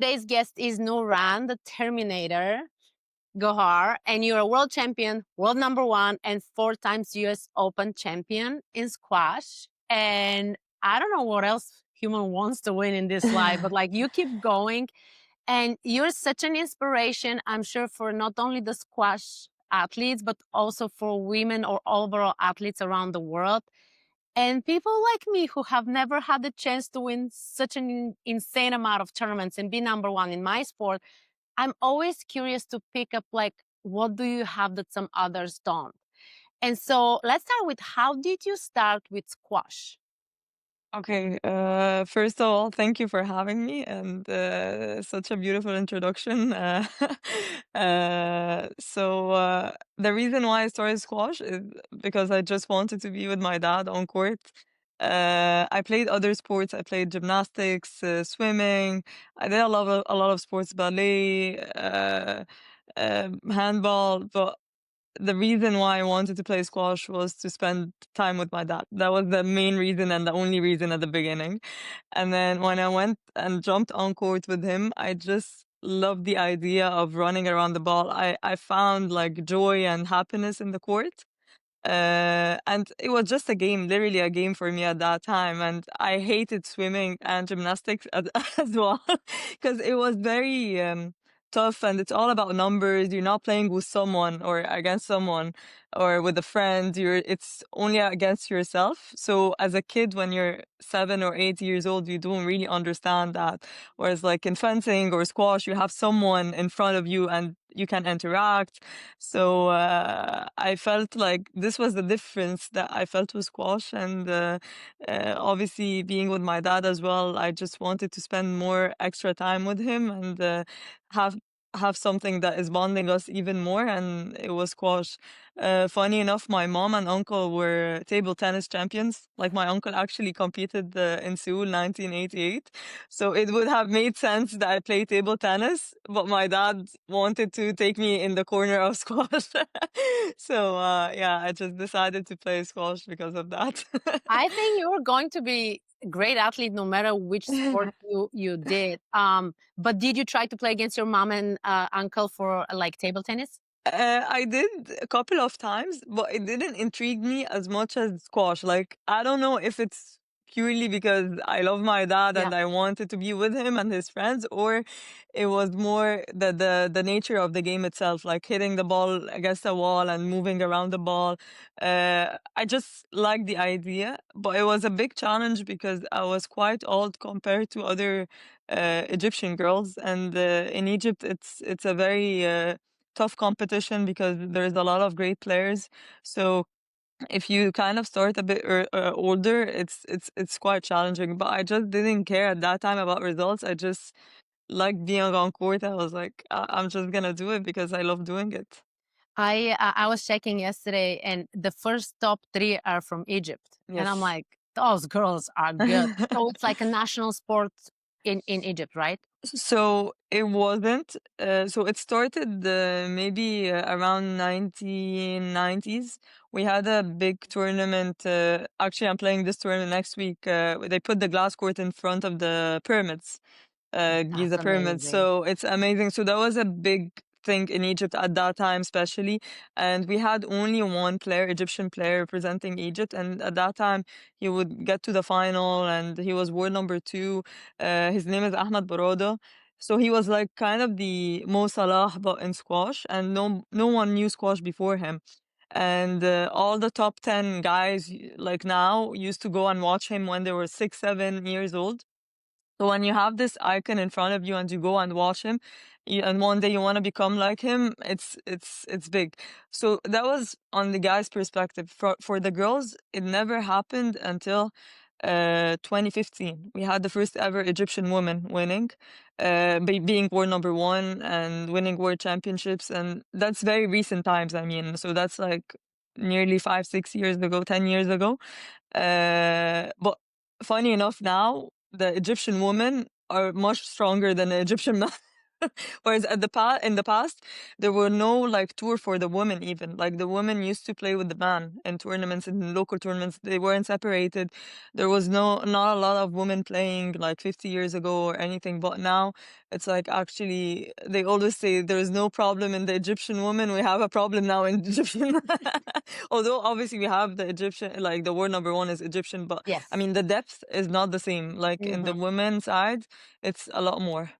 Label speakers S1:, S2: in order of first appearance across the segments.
S1: Today's guest is Nouran, the Terminator Gohar, and you're a world champion, world number one, and 4 times US Open champion in squash. And I don't know what else human wants to win in this life, but like you keep going, and you're such an inspiration, I'm sure, for not only the squash athletes, but also for women or overall athletes around the world. And people like me who have never had the chance to win such an insane amount of tournaments and be number one in my sport, I'm always curious to pick up like, what do you have that some others don't? And so let's start with, how did you start with squash?
S2: Okay, first of all, thank you for having me and such a beautiful introduction. The reason why I started squash is because I just wanted to be with my dad on court. I played other sports. I played gymnastics, swimming. I did a lot of sports, ballet, handball, but the reason why I wanted to play squash was to spend time with my dad. That was the main reason and the only reason at the beginning. And then when I went and jumped on court with him, I just loved the idea of running around the ball. I found like joy and happiness in the court. And it was just a game, literally a game for me at that time. And I hated swimming and gymnastics as well, because it was very tough and it's all about numbers. You're not playing with someone or against someone or with a friend. It's only against yourself. So as a kid, when you're 7 or 8 years old, you don't really understand that. Whereas like in fencing or squash, you have someone in front of you and you can interact. So I felt like this was the difference that I felt with squash, and obviously being with my dad as well, I just wanted to spend more extra time with him and have have something that is bonding us even more, and it was squash. Funny enough, my mom and uncle were table tennis champions. Like my uncle actually competed in Seoul 1988. So it would have made sense that I play table tennis, but my dad wanted to take me in the corner of squash. So yeah, I just decided to play squash because of that.
S1: I think you're going to be a great athlete no matter which sport you did. But did you try to play against your mom and uncle for like table tennis?
S2: I did a couple of times, but it didn't intrigue me as much as squash. Like, I don't know if it's purely because I love my dad
S1: Yeah.
S2: and I wanted to be with him and his friends, or it was more the nature of the game itself, like hitting the ball against the wall and moving around the ball. I just like the idea, but it was a big challenge because I was quite old compared to other Egyptian girls, and in Egypt, it's a very tough competition because there's a lot of great players. So if you kind of start a bit older, it's quite challenging. But I just didn't care at that time about results. I just liked being on court. I was like, I'm just gonna do it because I love doing it.
S1: I was checking yesterday, and the first top three are from Egypt, and I'm
S2: Yes.
S1: like, those girls are good. So it's like a national sport in Egypt, right?
S2: So it wasn't. So it started maybe around 1990s. We had a big tournament. Actually, I'm playing this tournament next week. They put the glass court in front of the pyramids,
S1: That's
S2: Giza pyramids.
S1: amazing.
S2: So it's amazing. So that was a big thing in Egypt at that time, especially. And we had only one player, Egyptian player, representing Egypt. And at that time, he would get to the final, and he was world number two. His name is Ahmad Baroda. So he was like kind of the Mo Salah, but in squash, and no one knew squash before him. And all the top 10 guys, like now, used to go and watch him when they were 6, 7 years old. So when you have this icon in front of you and you go and watch him, and one day you want to become like him, it's big. So that was on the guy's perspective. For the girls, it never happened until 2015. We had the first ever Egyptian woman winning, being world number one and winning world championships, and that's very recent times. I mean, so that's like nearly 5, 6 years ago, 10 years ago. But funny enough, now the Egyptian women are much stronger than the Egyptian men. Whereas in the past, there were no like tour for the women even. Like the women used to play with the man in tournaments, in local tournaments. They weren't separated. There was not a lot of women playing like 50 years ago or anything. But now it's like actually they always say there is no problem in the Egyptian woman. We have a problem now in Egyptian. Although obviously we have the Egyptian, like the word number one is Egyptian, but I
S1: Yes.
S2: mean the depth is not the same. Like in the
S1: Mhm.
S2: women's side, it's a lot more.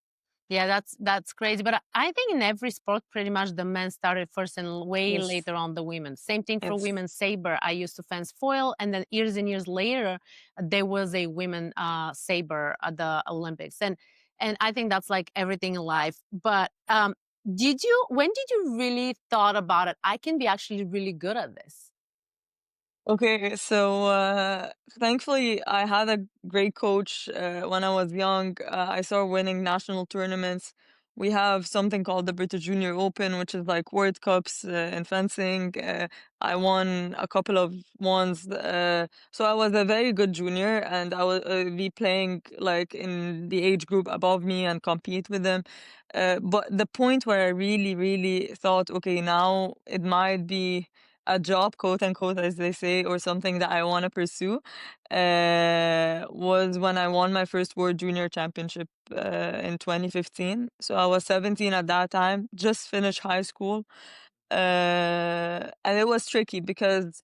S1: Yeah, that's crazy. But I think in every sport, pretty much the men started first and way
S2: Yes.
S1: later on the women. Same thing for
S2: Yes.
S1: women's saber. I used to fence foil, and then years and years later, there was a women saber at the Olympics, and I think that's like everything in life. But did you? When did you really thought about it? I can be actually really good at this.
S2: Okay, so thankfully I had a great coach when I was young. I started winning national tournaments. We have something called the British Junior Open, which is like World Cups in fencing. I won a couple of ones. So I was a very good junior, and I would be playing like in the age group above me and compete with them. But the point where I really, really thought, okay, now it might be a job, quote unquote, as they say, or something that I want to pursue, was when I won my first World Junior Championship in 2015. So I was 17 at that time, just finished high school. And it was tricky because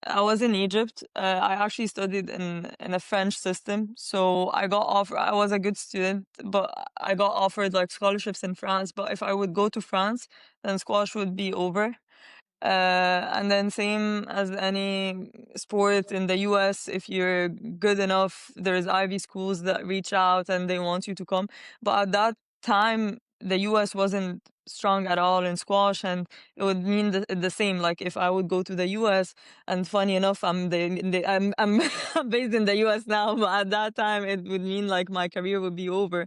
S2: I was in Egypt. I actually studied in a French system, so I got offered. I was a good student, but I got offered like scholarships in France. But if I would go to France, then squash would be over. And then same as any sport in the US, if you're good enough, there's Ivy schools that reach out and they want you to come. But at that time, the US wasn't strong at all in squash, and it would mean the same. Like if I would go to the US, and funny enough, I'm I'm based in the US now, but at that time it would mean like my career would be over.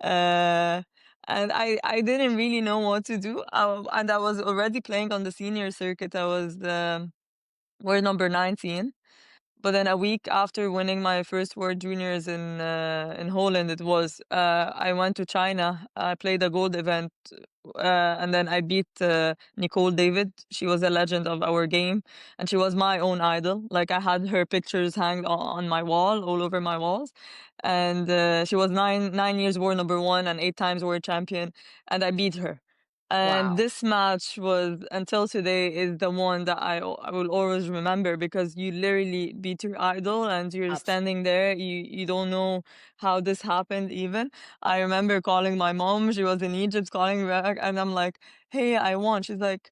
S2: Uh, and I didn't really know what to do. And I was already playing on the senior circuit. I was the world number 19. But then a week after winning my first World Juniors in Holland, it was I went to China. I played a gold event, and then I beat Nicole David. She was a legend of our game, and she was my own idol. Like I had her pictures hanged on my wall, all over my walls, and she was nine years world number one and 8 times world champion, and I beat her. And
S1: Wow.
S2: this match was, until today, is the one that I will always remember because you literally beat your idol and you're standing there. You don't know how this happened even. I remember calling my mom. She was in Egypt, calling me back, and I'm like, "Hey, I won." She's like,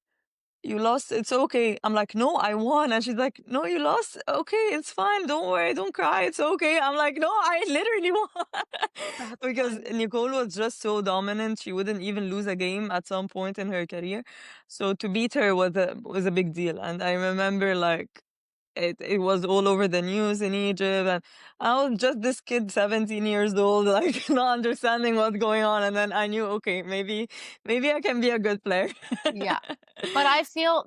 S2: "You lost. It's okay." I'm like, "No, I won." And she's like, "No, you lost. Okay, it's fine. Don't worry. Don't cry. It's okay." I'm like, "No, I literally won."
S1: That's
S2: Because
S1: funny.
S2: Nicole was just so dominant. She wouldn't even lose a game at some point in her career. So to beat her was a big deal. And I remember like it was all over the news in Egypt, and I was just this kid, 17 years old, like not understanding what's going on. And then I knew, okay, maybe I can be a good player.
S1: Yeah. But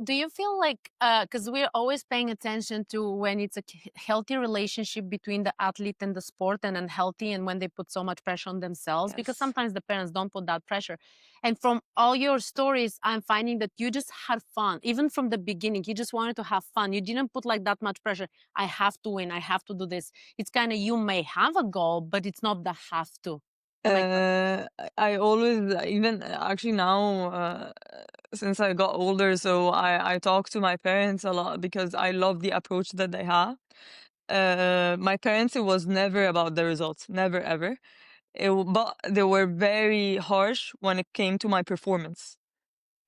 S1: do you feel like, because we're always paying attention to when it's a healthy relationship between the athlete and the sport and unhealthy, and when they put so much pressure on themselves, because
S2: Yes.
S1: sometimes the parents don't put that pressure. And from all your stories, I'm finding that you just had fun. Even from the beginning, you just wanted to have fun. You didn't put like that much pressure. I have to win. I have to do this. It's kind of, you may have a goal, but it's not the have to. Am I correct?
S2: I always, even actually now, since I got older, so I talk to my parents a lot because I love the approach that they have. My parents, it was never about the results, never ever. But they were very harsh when it came to my performance.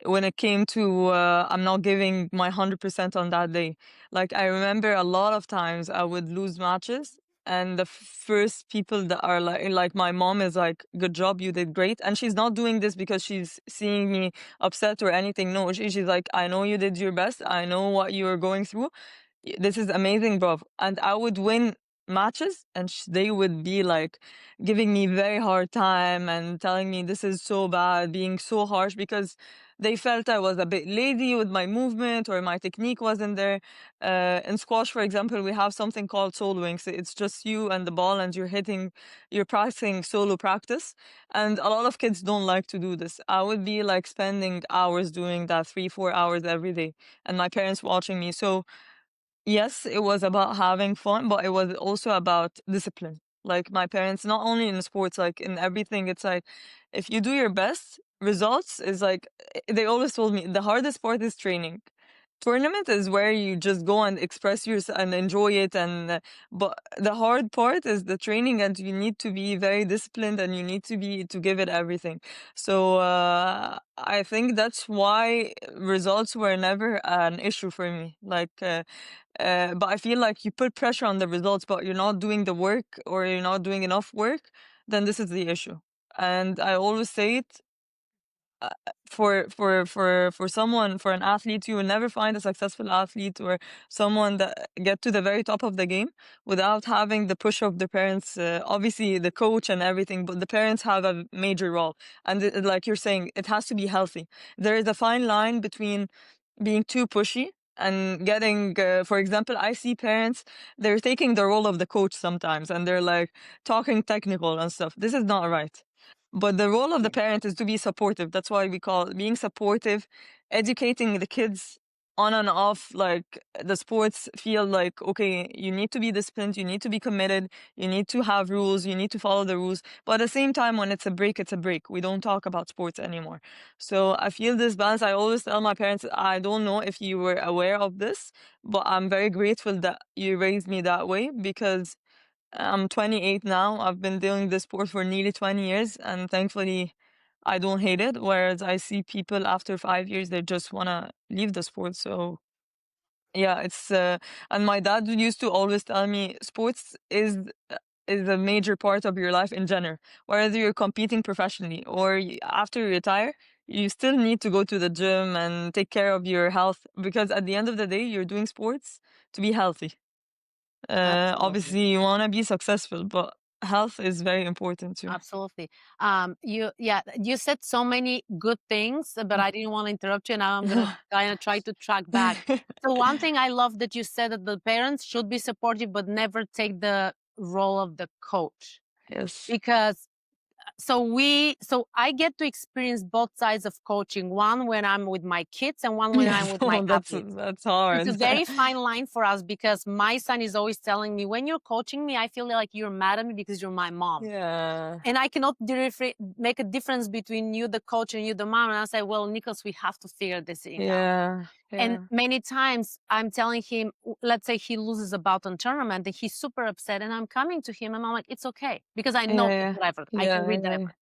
S2: When it came to I'm not giving my 100% on that day. Like I remember a lot of times I would lose matches, and the first people that are like my mom is like, "Good job, you did great." And she's not doing this because she's seeing me upset or anything. No, she's like, "I know you did your best. I know what you were going through. This is amazing, bro." And I would win matches, and they would be like giving me very hard time and telling me this is so bad, being so harsh because they felt I was a bit lazy with my movement or my technique wasn't there. In squash, for example, we have something called soloing. So it's just you and the ball, and you're practicing solo practice. And a lot of kids don't like to do this. I would be like spending hours doing that, 3, 4 hours every day, and my parents watching me. So yes, it was about having fun, but it was also about discipline. Like my parents, not only in sports, like in everything, it's like if you do your best, results is like they always told me the hardest part is training. Tournament is where you just go and express yourself and enjoy it, and but the hard part is the training, and you need to be very disciplined, and you need to give it everything. So I think that's why results were never an issue for me. But I feel like you put pressure on the results, but you're not doing the work or you're not doing enough work, then this is the issue. And I always say it, uh, for someone, for an athlete, you will never find a successful athlete or someone that get to the very top of the game without having the push of the parents. Obviously, the coach and everything, but the parents have a major role. And like you're saying, it has to be healthy. There is a fine line between being too pushy and getting, for example, I see parents, they're taking the role of the coach sometimes, and they're like talking technical and stuff. This is not right. But the role of the
S1: Yeah.
S2: parent is to be supportive. That's why we call it being supportive, educating the kids on and off, like the sports feel like, okay, you need to be disciplined, you need to be committed, you need to have rules, you need to follow the rules. But at the same time, when it's a break, it's a break. We don't talk about sports anymore. So I feel this balance. I always tell my parents, I don't know if you were aware of this, but I'm very grateful that you raised me that way because I'm 28 now. I've been doing this sport for nearly 20 years, and thankfully, I don't hate it. Whereas I see people after 5 years, they just want to leave the sport. So, yeah, and my dad used to always tell me sports is a major part of your life in general. Whether you're competing professionally or after you retire, you still need to go to the gym and take care of your health because at the end of the day, you're doing sports to be healthy.
S1: Absolutely.
S2: Obviously, you want to be successful, but health is very important too.
S1: Absolutely. You said so many good things, but I didn't want to interrupt you. Now I'm gonna kind of try to track back. So one thing I love that you said that the parents should be supportive, but never take the role of the coach.
S2: Yes.
S1: Because so I get to experience both sides of coaching, one when I'm with my kids and one when I'm
S2: Yes.
S1: with my
S2: Oh,
S1: athletes.
S2: that's
S1: It's a
S2: hard.
S1: very fine line for us because my son is always telling me, when you're coaching me, I feel like you're mad at me because you're my mom.
S2: Yeah.
S1: And I cannot make a difference between you, the coach, and you, the mom. And I say, well, Nicholas, we have to figure this thing out.
S2: Yeah.
S1: And
S2: Yeah.
S1: many times I'm telling him, let's say he loses a bout on tournament and he's super upset. And I'm coming to him and I'm like, it's okay. Because I know he
S2: Yeah.
S1: put effort. I can
S2: Yeah.
S1: read that
S2: Yeah.
S1: effort.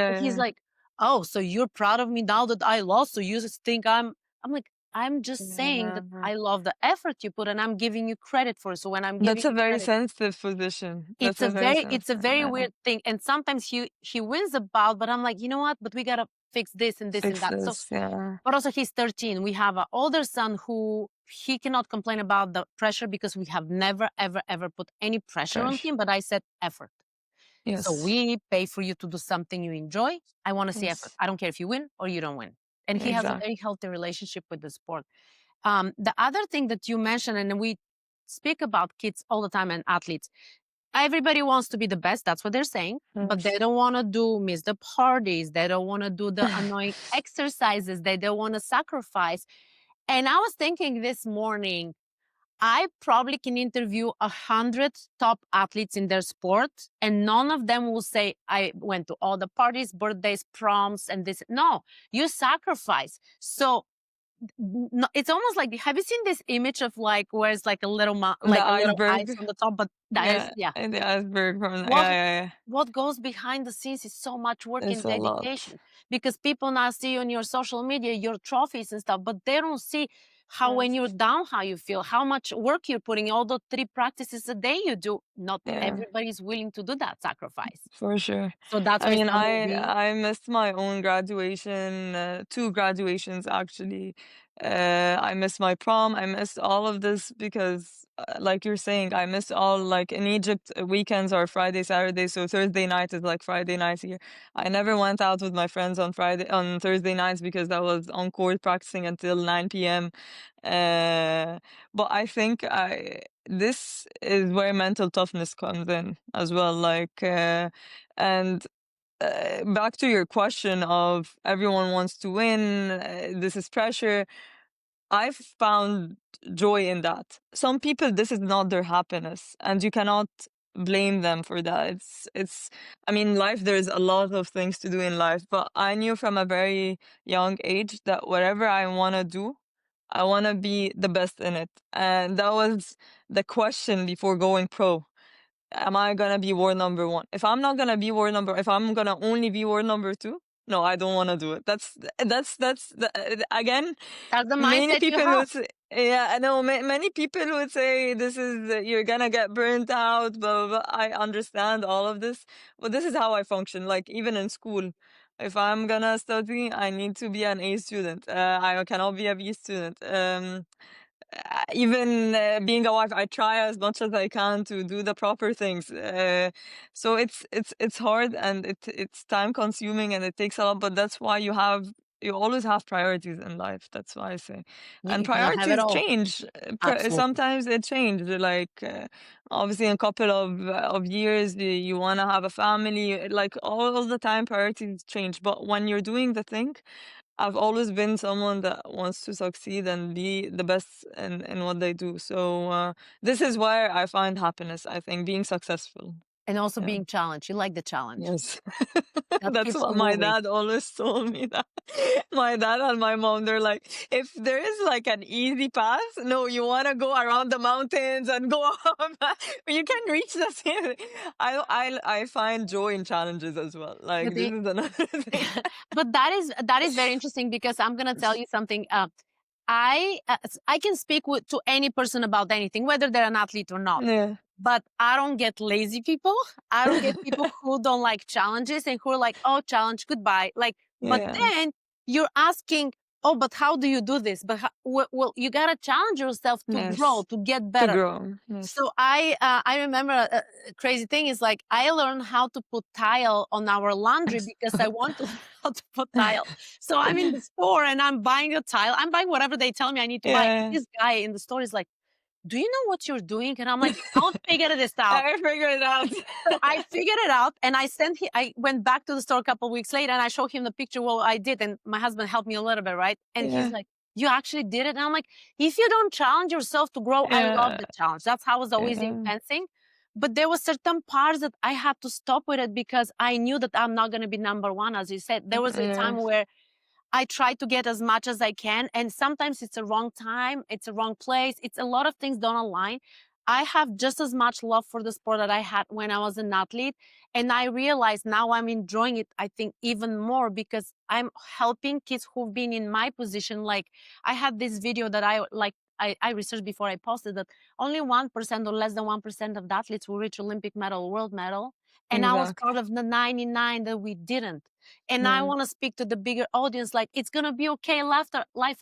S1: But he's
S2: Yeah.
S1: like, oh, so you're proud of me now that I lost? So you just think I'm like, I'm just saying that
S2: Yeah.
S1: I love the effort you put and I'm giving you credit for it. So when I'm
S2: That's
S1: giving
S2: a
S1: you
S2: very
S1: credit,
S2: sensitive position. That's a very
S1: it's a
S2: sensitive.
S1: very
S2: Yeah.
S1: weird thing. And sometimes he wins the bout, but I'm like, you know what? But we gotta fix this and this and
S2: Fix
S1: that. So
S2: this. Yeah.
S1: but also he's 13. We have an older son who he cannot complain about the pressure because we have never, ever, ever put any pressure on
S2: Fresh.
S1: him. But I said effort. So
S2: Yes.
S1: we pay for you to do something you enjoy. I want to see effort.
S2: Yes.
S1: I don't care if you win or you don't win. And he has a
S2: Exactly.
S1: very healthy relationship with the sport. The other thing that you mentioned, and we speak about kids all the time and athletes, everybody wants to be the best. That's what they're saying. But they
S2: Yes.
S1: don't want to miss the parties. They don't want to do the annoying exercises. They don't want to sacrifice. And I was thinking this morning, I probably can interview 100 top athletes in their sport, and none of them will say, I went to all the parties, birthdays, proms, and this. No, you sacrifice. So no, it's almost like, have you seen this image of like where it's like a little
S2: The
S1: like a little ice
S2: iceberg.
S1: on the top, but that is
S2: Yeah.
S1: yeah.
S2: And the iceberg from the,
S1: What
S2: yeah. Yeah. Yeah.
S1: what goes behind the scenes is so much work
S2: It's
S1: and
S2: a lot.
S1: dedication because people now see on your social media your trophies and stuff, but they don't see how when
S2: Yes.
S1: you're down, how you feel, how much work you're putting, all the 3 practices a day you do. Not
S2: Yeah.
S1: everybody's willing to do that sacrifice.
S2: For sure.
S1: So that's
S2: I
S1: why
S2: mean,
S1: some will be
S2: I missed my own graduation, 2 graduations actually, I miss my prom. I miss all of this because, like you're saying, I miss all, like in Egypt, weekends are Friday, Saturday. So Thursday night is like Friday night here. I never went out with my friends on Thursday nights because I was on court practicing until 9 p.m. Uh, but I think this is where mental toughness comes in as well. And back to your question of everyone wants to win, this is pressure. I've found joy in that. Some people, this is not their happiness, and you cannot blame them for that. I mean, life, there's a lot of things to do in life, but I knew from a very young age that whatever I want to do, I want to be the best in it. And that was the question before going pro. Am I gonna be war number one? If I'm not gonna be war number, if I'm gonna only be war number two, no, I don't want to do it. Again,
S1: That's the
S2: many
S1: mindset you
S2: people
S1: have.
S2: would say, yeah, I know many people would say this is you're gonna get burnt out, blah, blah, blah. I understand all of this, but this is how I function. Like even in school, if I'm gonna study, I need to be an A student. I cannot be a B student. Even being a wife, I try as much as I can to do the proper things. So it's hard and it's time consuming and it takes a lot. But that's why you always have priorities in life. That's why I say, and
S1: You cannot have it
S2: priorities
S1: all.
S2: change.
S1: Absolutely.
S2: Sometimes they change. Like obviously, in a couple of years, you want to have a family. Like all the time, priorities change. But when you're doing the thing, I've always been someone that wants to succeed and be the best in what they do. So this is where I find happiness, I think, being successful.
S1: And also
S2: Yeah.
S1: being challenged. You like the challenge.
S2: Yes.
S1: That
S2: That's
S1: keeps
S2: what
S1: you
S2: my
S1: moving.
S2: dad always told me that. My dad and my mom, they're like, if there is like an easy path, no, you want to go around the mountains and go up. You can reach the same. I find joy in challenges as well.
S1: But
S2: Like this
S1: the
S2: is another thing.
S1: but that is very interesting because I'm gonna tell you something. I can speak to any person about anything, whether they're an athlete or not.
S2: Yeah.
S1: But I don't get lazy people. I don't get people who don't like challenges and who are like, oh, challenge, goodbye. Like, but
S2: Yeah.
S1: then you're asking, oh, but how do you do this? But well, you gotta challenge yourself to grow,
S2: Yes.
S1: to get
S2: To
S1: better.
S2: grow. Yes.
S1: So I remember a crazy thing is like I learned how to put tile on our laundry because I want to learn how to put tile. So I'm in the store and I'm buying a tile. I'm buying whatever they tell me I need to buy. And
S2: Yeah.
S1: this guy in the store is like, "Do you know what you're doing?" And I'm like, "Don't figure this out."
S2: I figured it out.
S1: So I figured it out and I went back to the store a couple of weeks later and I showed him the picture what I did and my husband helped me a little bit, right? And he's
S2: Yeah.
S1: like, "You actually did it?" And I'm like, "If you don't challenge yourself to grow, I love
S2: Yeah.
S1: the challenge." That's how I was always in
S2: Yeah.
S1: fencing. But there was certain parts that I had to stop with it because I knew that I'm not going to be number one, as you said. There was a time
S2: Yes.
S1: where I try to get as much as I can. And sometimes it's a wrong time, it's a wrong place. It's a lot of things don't align. I have just as much love for the sport that I had when I was an athlete. And I realize now I'm enjoying it, I think, even more because I'm helping kids who've been in my position. Like I had this video that I researched before I posted that only 1% or less than 1% of the athletes will reach Olympic medal, world medal. And I was part
S2: Exactly.
S1: of the 99 that we didn't. And I
S2: Yeah.
S1: want to speak to the bigger audience, like it's gonna be okay life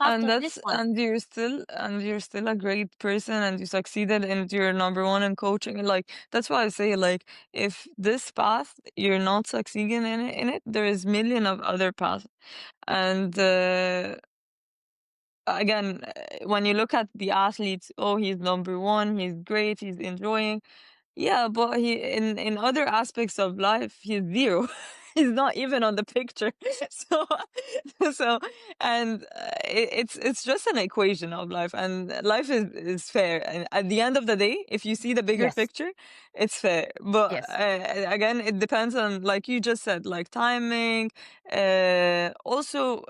S1: after this one.
S2: And you're still a great person and you succeeded and you're number one in coaching. And like that's why I say like if this path you're not succeeding in it, there is million of other paths. And again, when you look at the athletes, oh, he's number one, he's great, he's enjoying. Yeah, but he in other aspects of life, he's zero. He's not even on the picture. So, so, and it's just an equation of life, and life is fair. And at the end of the day, if you see the bigger
S1: Yes,
S2: picture, it's fair. But
S1: yes,
S2: again, it depends on, like you just said, like timing, also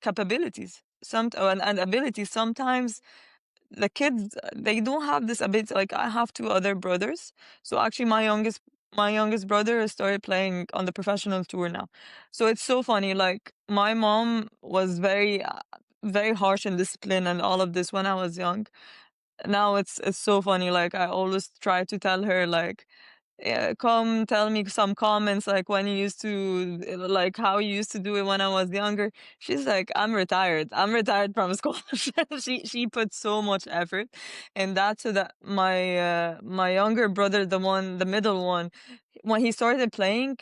S2: capabilities, and abilities. Sometimes the kids they don't have this ability. Like I have two other brothers, so actually my youngest brother has started playing on the professional tour now. So it's so funny. Like my mom was very harsh in discipline and all of this when I was young. Now it's so funny. Like I always try to tell her like come tell me some comments like when you used to like how you used to do it when I was younger. She's like, I'm retired. I'm retired from school. She put so much effort in that so that my younger brother, the middle one, when he started playing,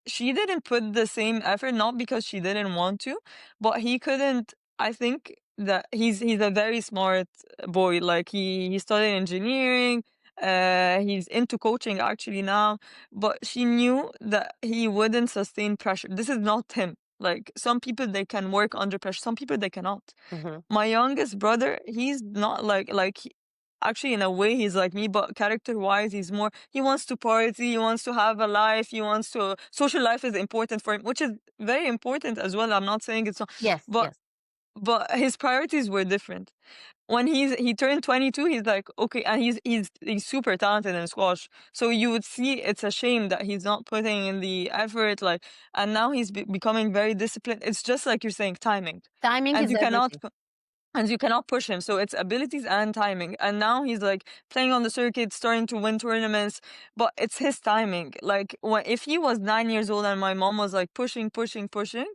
S2: she didn't put the same effort, not because she didn't want to, but he couldn't. I think that he's a very smart boy. Like he studied engineering. He's into coaching actually now, but she knew that he wouldn't sustain pressure. This is not him. Like some people they can work under pressure, some people they cannot.
S1: Hmm.
S2: My youngest brother, he's not actually in a way he's like me, but character wise he's more, he wants to party, he wants to have a life, he wants to, social life is important for him, which is very important as well. I'm not saying it's not,
S1: Yes,
S2: but
S1: yes.
S2: his priorities were different. When he turned 22, he's like, okay, and he's super talented in squash. So you would see it's a shame that he's not putting in the effort, like, and now he's becoming very disciplined. It's just like you're saying, timing.
S1: Timing
S2: And
S1: is
S2: you cannot
S1: everything.
S2: and you cannot push him. So it's abilities and timing. And now he's like playing on the circuit, starting to win tournaments, but it's his timing. Like if he was 9 years old and my mom was like pushing, pushing, pushing,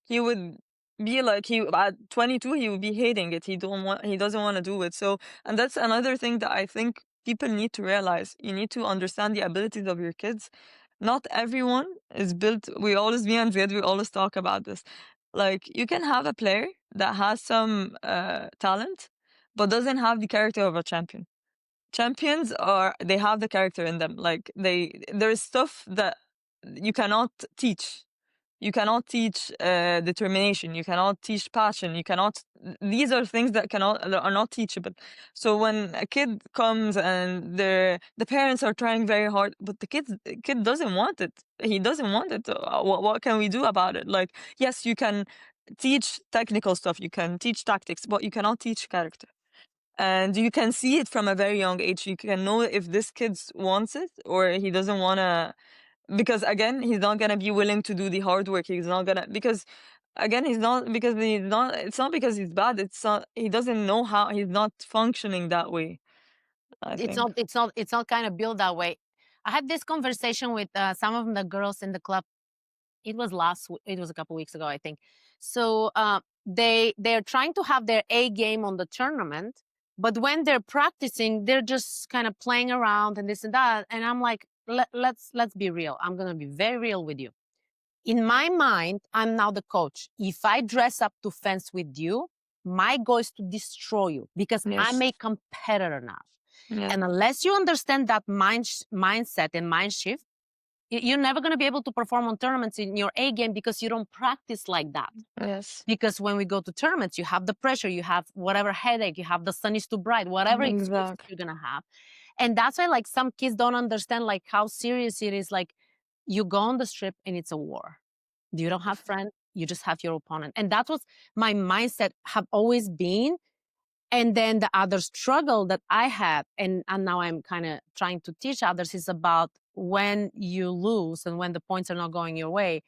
S2: he would be like, he at 22 he would be hating it. He doesn't want to do it. So, and that's another thing that I think people need to realize. You need to understand the abilities of your kids. Not everyone is built. We always, me and Ziad, we always talk about this. Like you can have a player that has some talent, but doesn't have the character of a champion. Champions are, they have the character in them. Like there is stuff that you cannot teach. You cannot teach determination. You cannot teach passion. You cannot. These are things that are not teachable. So when a kid comes and the parents are trying very hard, but the kid doesn't want it. He doesn't want it. What can we do about it? Like yes, you can teach technical stuff. You can teach tactics, but you cannot teach character. And you can see it from a very young age. You can know if this kid wants it or he doesn't want to, because again he's not gonna be willing to do the hard work. He's not gonna, because again he's not, because he's not, it's not because he's bad, it's not, he doesn't know how, he's not functioning that way, I
S1: It's
S2: think.
S1: not. It's not. It's not kind of built that way. I had this conversation with some of the girls in the club. It was it was a couple weeks ago, I think. So they're trying to have their A game on the tournament, but when they're practicing, they're just kind of playing around and this and that. And I'm like, let's be real. I'm gonna be very real with you. In my mind, I'm now the coach. If I dress up to fence with you, my goal is to destroy you because I'm
S2: Yes.
S1: a competitor now.
S2: Yes.
S1: And unless you understand that mindset and mind shift, you're never going to be able to perform on tournaments in your A game because you don't practice like that.
S2: Yes.
S1: Because when we go to tournaments, you have the pressure, you have whatever headache, you have the sun is too bright, whatever excuses
S2: Exactly.
S1: you're going to have. And that's why like some kids don't understand like how serious it is. Like you go on the strip and it's a war. You don't have friends, you just have your opponent. And that was my mindset have always been. And then the other struggle that I had, and now I'm kind of trying to teach others, is about when you lose and when the points are not going your way.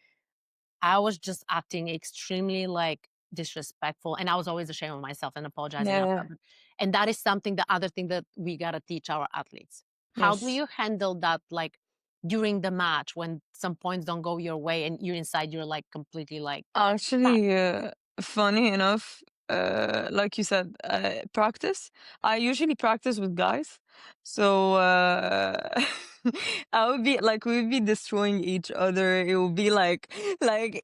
S1: I was just acting extremely like disrespectful, and I was always ashamed of myself and apologizing
S2: Yeah.
S1: after. And that is something, the other thing that we gotta teach our athletes. How do
S2: Yes.
S1: you handle that, like during the match when some points don't go your way and you're inside, you're like completely like sad.
S2: Actually, funny enough, like you said, practice. I usually practice with guys, so I would be like, we would be destroying each other. It would be like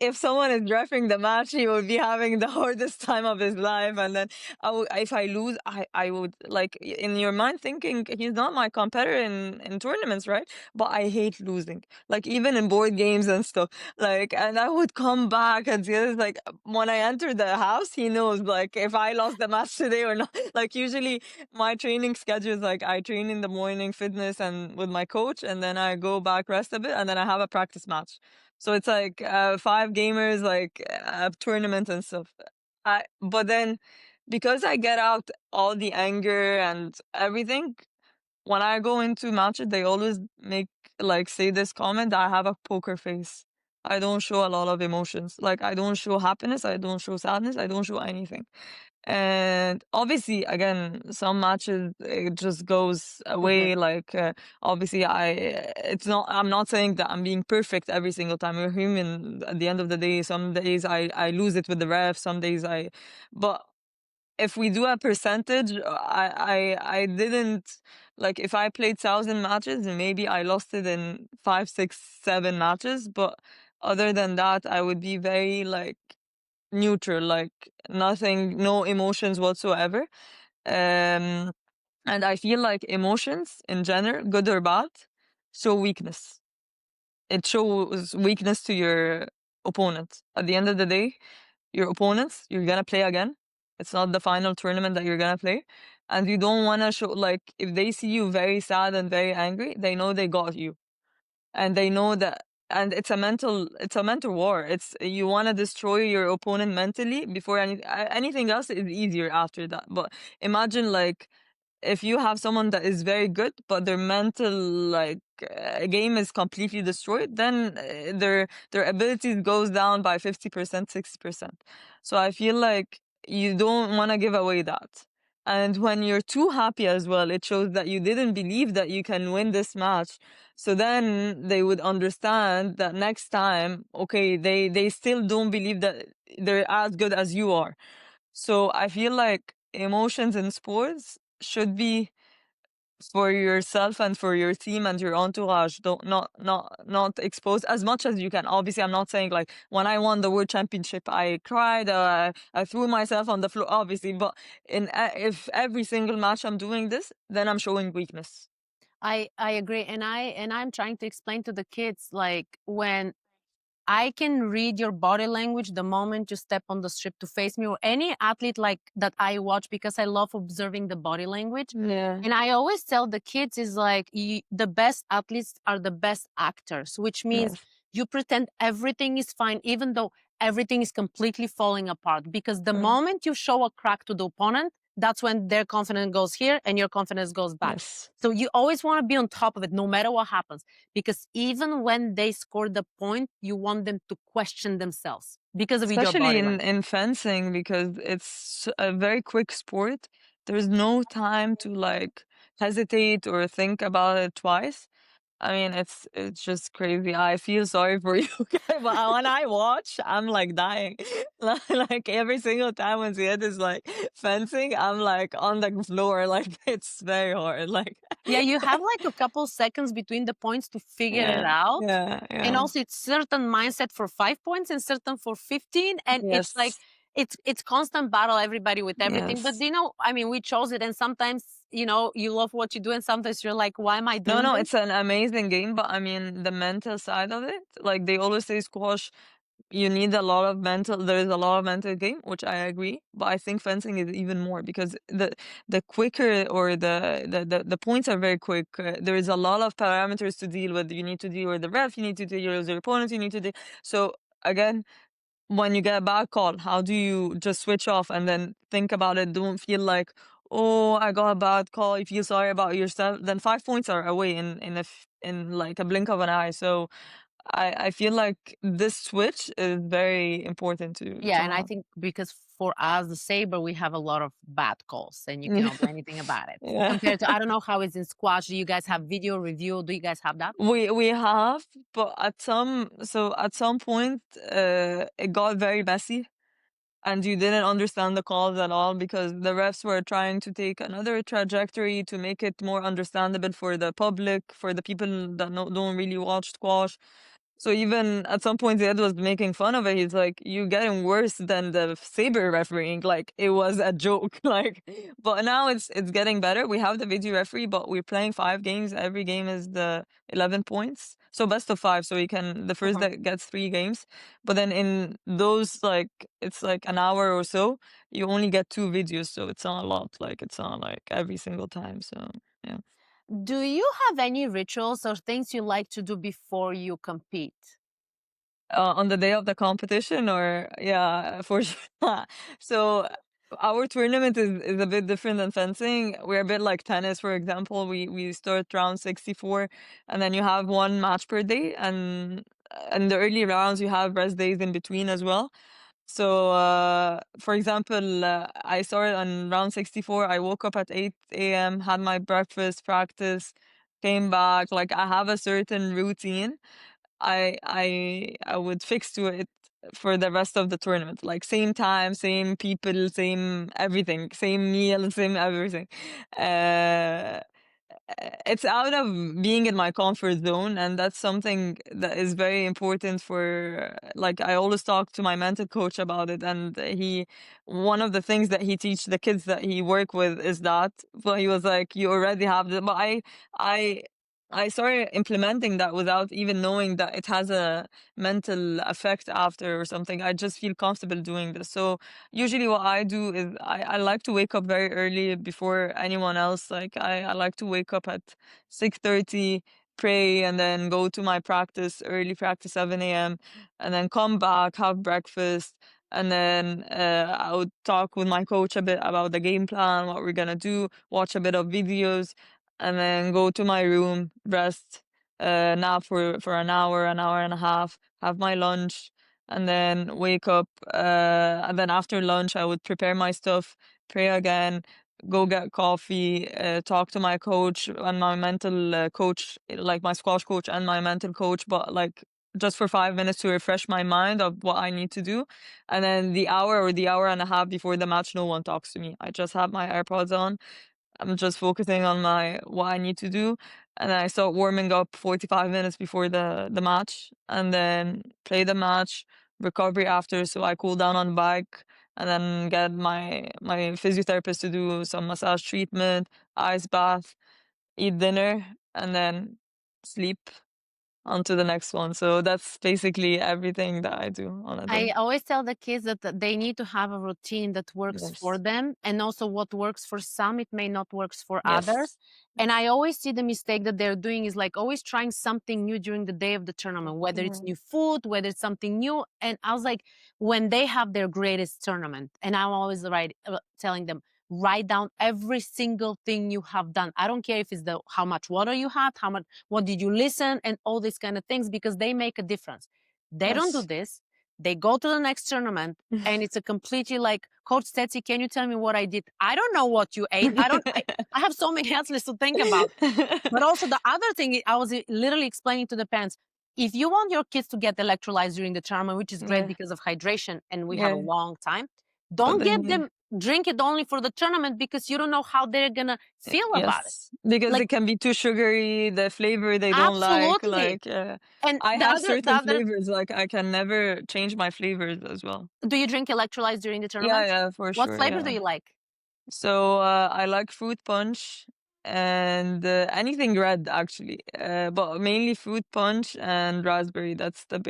S2: if someone is refing the match, he would be having the hardest time of his life, and then if I lose, I would like in your mind thinking he's not my competitor in tournaments, right? But I hate losing, like even in board games and stuff. Like, and I would come back and the other's like, when I enter the house, he knows like if I lost the match today or not. Like usually my training schedule is like I train in the morning fitness and with my coach, and then I go back rest a bit, and then I have a practice match. So it's like 5 gamers, like a tournament and stuff. But then because I get out all the anger and everything, when I go into matches, they always make like say this comment, I have a poker face. I don't show a lot of emotions. Like, I don't show happiness, I don't show sadness, I don't show anything. And obviously, again, some matches it just goes
S1: Mhm.
S2: away. Like, obviously, it's not. I'm not saying that I'm being perfect every single time. We're human. At the end of the day, some days I lose it with the ref. Some days but if we do a percentage, I didn't like if I played 1,000 matches, maybe I lost it in five, six, 7 matches. But other than that, I would be very like neutral, like nothing, no emotions whatsoever. Um, and I feel like emotions in general, good or bad, show weakness. It shows weakness to your opponent. At the end of the day, your opponents, you're gonna play again. It's not the final tournament that you're gonna play. And you don't wanna show, like, if they see you very sad and very angry, they know they got you. And they know that, and it's a mental war. It's, you wanna destroy your opponent mentally before anything else is easier after that. But imagine, like, if you have someone that is very good, but their mental like game is completely destroyed, then their abilities goes down by 50%, 60%. So I feel like you don't want to give away that. And when you're too happy as well, it shows that you didn't believe that you can win this match. So then they would understand that next time, okay, they still don't believe that they're as good as you are. So I feel like emotions in sports should be for yourself and for your team and your entourage. Don't not expose as much as you can. Obviously, I'm not saying like when I won the world championship, I cried, I threw myself on the floor. Obviously, but if every single match I'm doing this, then I'm showing weakness.
S1: I agree, and I'm trying to explain to the kids like when I can read your body language the moment you step on the strip to face me or any athlete like that I watch because I love observing the body language.
S2: Yeah.
S1: And I always tell the kids is like the best athletes are the best actors, which means
S2: Yes.
S1: you pretend everything is fine even though everything is completely falling apart because the
S2: Right.
S1: moment you show a crack to the opponent, that's when their confidence goes here and your confidence goes back.
S2: Yes.
S1: So you always want to be on top of it no matter what happens because even when they score the point, you want them to question themselves because of your
S2: Especially
S1: body
S2: in
S1: language.
S2: fencing, because it's a very quick sport. There's no time to like hesitate or think about it twice. I mean, it's just crazy. I feel sorry for you guys, but when I watch, I'm like dying. Like every single time when Ziad is like fencing, I'm like on the floor. Like it's very hard. Like
S1: Yeah, you have like a couple seconds between the points to figure it
S2: yeah,
S1: out.
S2: yeah,
S1: And
S2: yeah.
S1: also it's certain mindset for 5 points and certain for 15. And it's like
S2: Yes,
S1: it's constant battle, everybody with everything. But
S2: yes.
S1: I mean, we chose it and sometimes, you love what you do and sometimes you're like, why am I
S2: No,
S1: doing
S2: no,
S1: this?
S2: it's an amazing game, but I mean the mental side of it. Like they always say, squash, you need a lot of mental. There is a lot of mental game, which I agree. But I think fencing is even more because the quicker or the points are very quick. There is a lot of parameters to deal with. You need to deal with the ref. You need to deal with your opponent. You need to deal. So again, when you get a bad call, how do you just switch off and then think about it? Don't feel like, oh, I got a bad call. You feel sorry about yourself. Then 5 points are away in like a blink of an eye. So I feel like this switch is very important to
S1: Yeah, and I
S2: have.
S1: think because for us, the saber, we have a lot of bad calls, and you
S2: Yeah,
S1: cannot do anything about it.
S2: yeah.
S1: Compared to, I don't know how it's in squash. Do you guys have video review? Do you guys have that?
S2: We have, but at some point, it got very messy. And you didn't understand the calls at all because the refs were trying to take another trajectory to make it more understandable for the public, for the people that don't really watch squash. So even at some point, Ed was making fun of it. He's like, "You getting worse than the saber refereeing." Like it was a joke. Like, but now it's getting better. We have the video referee, but we're playing 5 games. Every game is the 11 points. So best of 5. So you can the first
S1: Mhm.
S2: that gets 3 games. But then in those like it's like an hour or so, you only get 2 videos. So it's not a lot. Like it's not like every single time. So yeah.
S1: Do you have any rituals or things you like to do before you compete?
S2: On the day of the competition, or yeah, for sure. So our tournament is a bit different than fencing. We're a bit like tennis, for example. We start round 64, and then you have one match per day. And in the early rounds, you have rest days in between as well. So, for example, I started on round 64. I woke up at 8 a.m., had my breakfast, practice, came back. Like I have a certain routine. I would fix to it for the rest of the tournament. Like same time, same people, same everything, same meal, same everything. Uh, it's out of being in my comfort zone, and that's something that is very important for, like, I always talk to my mental coach about it, and one of the things that he teach the kids that he work with is that, but he was like, you already have the, but I I started implementing that without even knowing that it has a mental effect after or something. I just feel comfortable doing this. So usually what I do is I like to wake up very early before anyone else. Like I like to wake up at 6:30, pray, and then go to my practice, early practice, 7 a.m., and then come back, have breakfast. And then I would talk with my coach a bit about the game plan, what we're gonna do, watch a bit of videos, and then go to my room, rest, nap for an hour and a half, have my lunch, and then wake up. And then after lunch, I would prepare my stuff, pray again, go get coffee, talk to my coach and my mental coach, like my squash coach and my mental coach, but like just for 5 minutes to refresh my mind of what I need to do. And then the hour or the hour and a half before the match, no one talks to me. I just have my AirPods on. I'm just focusing on my what I need to do, and I start warming up 45 minutes before the match, and then play the match, recovery after, so I cool down on the bike, and then get my physiotherapist to do some massage treatment, ice bath, eat dinner, and then sleep on to the next one. So that's basically everything that I do on a
S1: I
S2: day.
S1: always tell the kids that they need to have a routine that works for
S2: Yes.
S1: them, and also what works for some, it may not works for others.
S2: Yes.
S1: And I always see the mistake that they're doing is like always trying something new during the day of the tournament, whether it's
S2: Mhm.
S1: new food, whether it's something new. And I was like, when they have their greatest tournament, and I'm always telling them, write down every single thing you have done. I don't care if it's the how much water you had, how much, what did you listen, and all these kind of things, because they make a difference. They don't do
S2: Yes.
S1: this. They go to the next tournament, and it's a completely like, Coach Stetsi, can you tell me what I did? I don't know what you ate. I have so many athletes to think about. But also the other thing, I was literally explaining to the parents, if you want your kids to get electrolytes during the tournament, which is great
S2: Yeah.
S1: because of hydration and we have a
S2: Yeah.
S1: long time,
S2: But
S1: don't
S2: then
S1: get
S2: you
S1: them drink it only for the tournament, because you don't know how they're gonna feel about it.
S2: yes, because
S1: Like
S2: it can be too sugary, the flavor they don't
S1: absolutely.
S2: like,
S1: And
S2: I
S1: the
S2: have
S1: other the
S2: certain
S1: other
S2: flavors, like, I can never change my flavors as well.
S1: do you drink electrolytes during the
S2: Yeah,
S1: tournament?
S2: yeah, for
S1: What
S2: sure,
S1: flavor do
S2: yeah.
S1: you like?
S2: So, I like fruit punch and, anything red actually, but mainly fruit punch and raspberry, that's the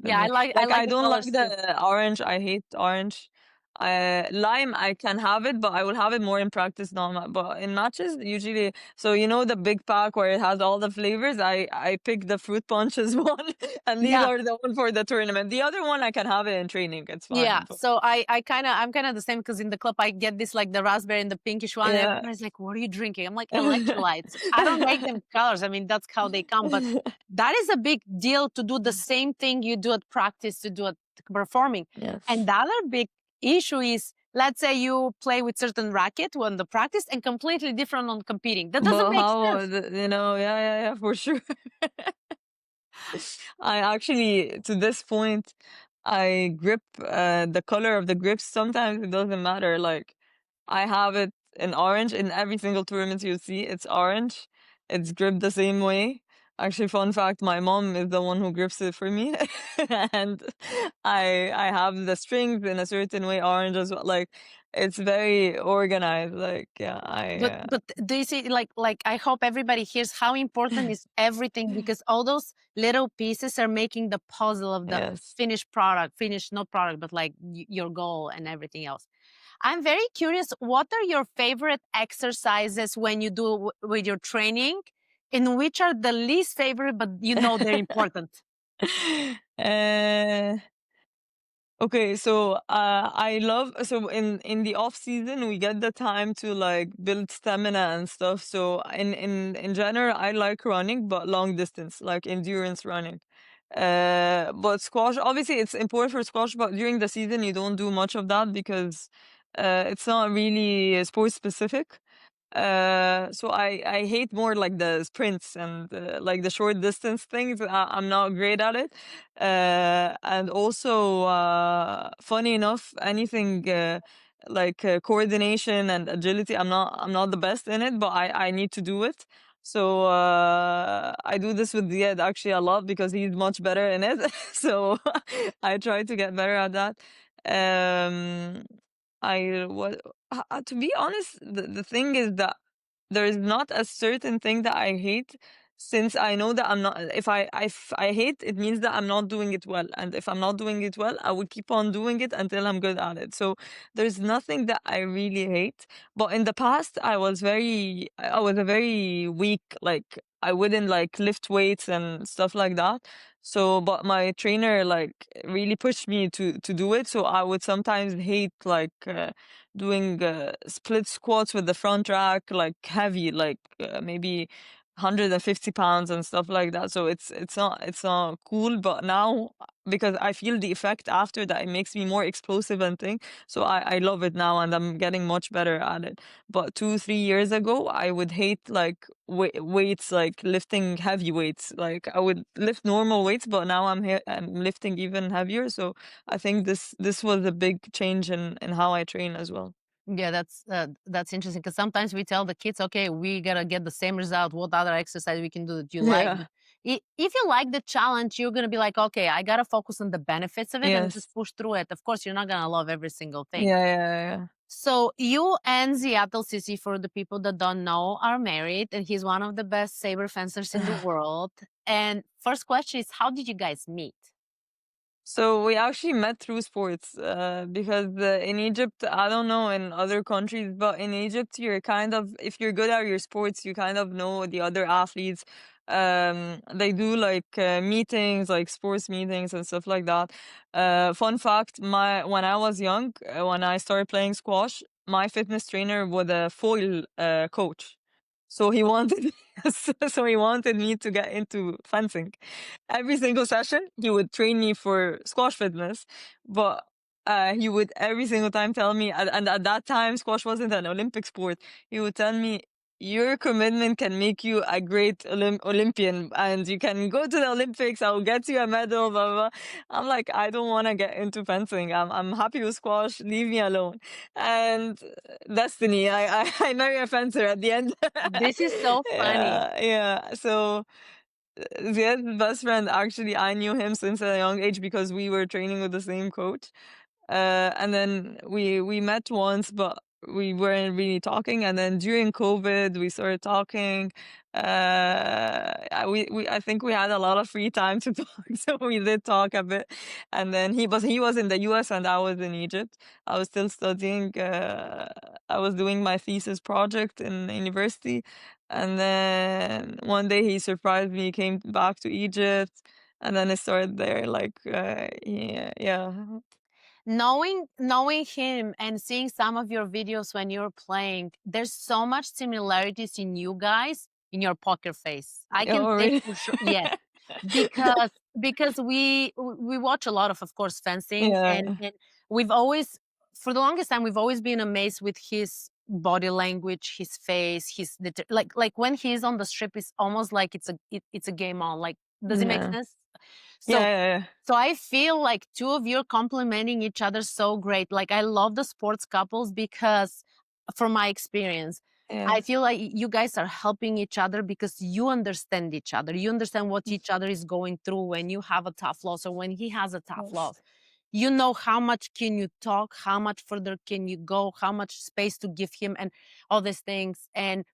S1: Yeah,
S2: main,
S1: I
S2: like,
S1: like
S2: I
S1: the
S2: don't like
S1: colors too.
S2: the orange, I hate orange. Lime, I can have it, but I will have it more in practice, not but in matches, usually. So you know the big pack where it has all the flavors. I pick the fruit punches one, and these
S1: Yeah.
S2: are the one for the tournament. The other one I can have it in training. It's
S1: Yeah,
S2: fine. But
S1: so I'm kind of the same, because in the club I get this like the raspberry and the pinkish one, and
S2: yeah,
S1: everybody's like, "What are you drinking?" I'm like, "Electrolytes." I don't make them colors. I mean, that's how they come. But that is a big deal to do the same thing you do at practice to do at performing. And
S2: yes.
S1: the other big issue is, let's say you play with certain racket on the practice and completely different on competing. That doesn't
S2: But
S1: make
S2: how
S1: sense.
S2: you know? Yeah, yeah, yeah, for sure. I actually, to this point, I grip the color of the grips. Sometimes it doesn't matter. Like I have it in orange in every single tournament you see. It's orange. It's gripped the same way. Actually, fun fact: my mom is the one who grips it for me, and I have the strings in a certain way, orange as well. Like it's very organized. Like yeah,
S1: But do you see, like I hope everybody hears how important is everything, because all those little pieces are making the puzzle of the
S2: yes.
S1: finished product, finished not product, but like your goal and everything else. I'm very curious, what are your favorite exercises when you do with your training, and which are the least favorite, but you know they're important?
S2: uh, Okay, so I love so in the off season we get the time to like build stamina and stuff. So in general I like running, but long distance, like endurance running. But squash, obviously, it's important for squash, but during the season, you don't do much of that because it's not really sport specific. So I hate more like the sprints and like the short distance things. I'm not great at it. And also, funny enough, anything like coordination and agility, I'm not the best in it, but I need to do it. So I do this with Ziad actually a lot because he's much better in it. So I try to get better at that. Um, I what to be honest, the thing is that there is not a certain thing that I hate, since I know that I'm not. If I hate, it means that I'm not doing it well, and if I'm not doing it well, I will keep on doing it until I'm good at it. So there's nothing that I really hate. But in the past, I was a very weak, like I wouldn't like lift weights and stuff like that. So, but my trainer like really pushed me to do it. So I would sometimes hate like doing split squats with the front rack, like heavy, like maybe 150 pounds and stuff like that. So it's not cool. But now, because I feel the effect after that, it makes me more explosive and thing. So I love it now, and I'm getting much better at it. But 2 3 years ago, I would hate like weights, like lifting heavy weights. Like I would lift normal weights, but now I'm lifting even heavier. So I think this was a big change in how I train as well.
S1: Yeah, that's interesting because sometimes we tell the kids, okay, we gotta get the same result. What other exercise we can do that you like?
S2: Yeah.
S1: But if you like the challenge, you're gonna be like, okay, I gotta focus on the benefits of it and
S2: Yes.
S1: just push through it. Of course, you're not gonna love every single thing.
S2: Yeah, yeah, yeah.
S1: So you and Ziad El-Sissy, for the people that don't know, are married, and he's one of the best saber fencers in the
S2: Yeah.
S1: world. And first question is, how did you guys meet?
S2: So we actually met through sports, because in Egypt, I don't know in other countries, but in Egypt, you're kind of, if you're good at your sports, you kind of know the other athletes. They do like meetings, like sports meetings and stuff like that. Fun fact, when I was young, when I started playing squash, my fitness trainer was a foil coach. So he wanted, so he wanted me to get into fencing. Every single session, he would train me for squash fitness, but he would every single time tell me, and at that time, squash wasn't an Olympic sport. He would tell me, "Your commitment can make you a great Olympian, and you can go to the Olympics. I will get you a medal." Blah blah. I'm like, I don't want to get into fencing. I'm happy with squash. Leave me alone. And destiny, I marry a fencer at the end.
S1: This is so funny.
S2: Yeah, yeah. So Ziad's best friend, actually, I knew him since a young age because we were training with the same coach. And then we met once, but we weren't really talking. And then during COVID, we started talking. I think we had a lot of free time to talk, so we did talk a bit. And then he was in the U.S. and I was in Egypt. I was still studying. I was doing my thesis project in university, and then one day he surprised me, came back to Egypt, and then I started there. Like, yeah, yeah.
S1: Knowing him and seeing some of your videos when you're playing, there's so much similarities in you guys in your poker face. I can
S2: Oh,
S1: say
S2: really?
S1: for sure, yes, because we watch a lot of course fencing,
S2: Yeah,
S1: and we've always, for the longest time, we've always been amazed with his body language, his face, like when he's on the strip, it's almost like it's a game on. Like, does it make
S2: yeah,
S1: sense?
S2: yeah,
S1: So
S2: yeah,
S1: so I feel like two of you are complementing each other so great. Like, I love the sports couples because, from my experience,
S2: yeah,
S1: I feel like you guys are helping each other because you understand each other. You understand what each other is going through when you have a tough loss or when he has a tough
S2: yes,
S1: loss. You know how much can you talk, how much further can you go, how much space to give him, and all these things. And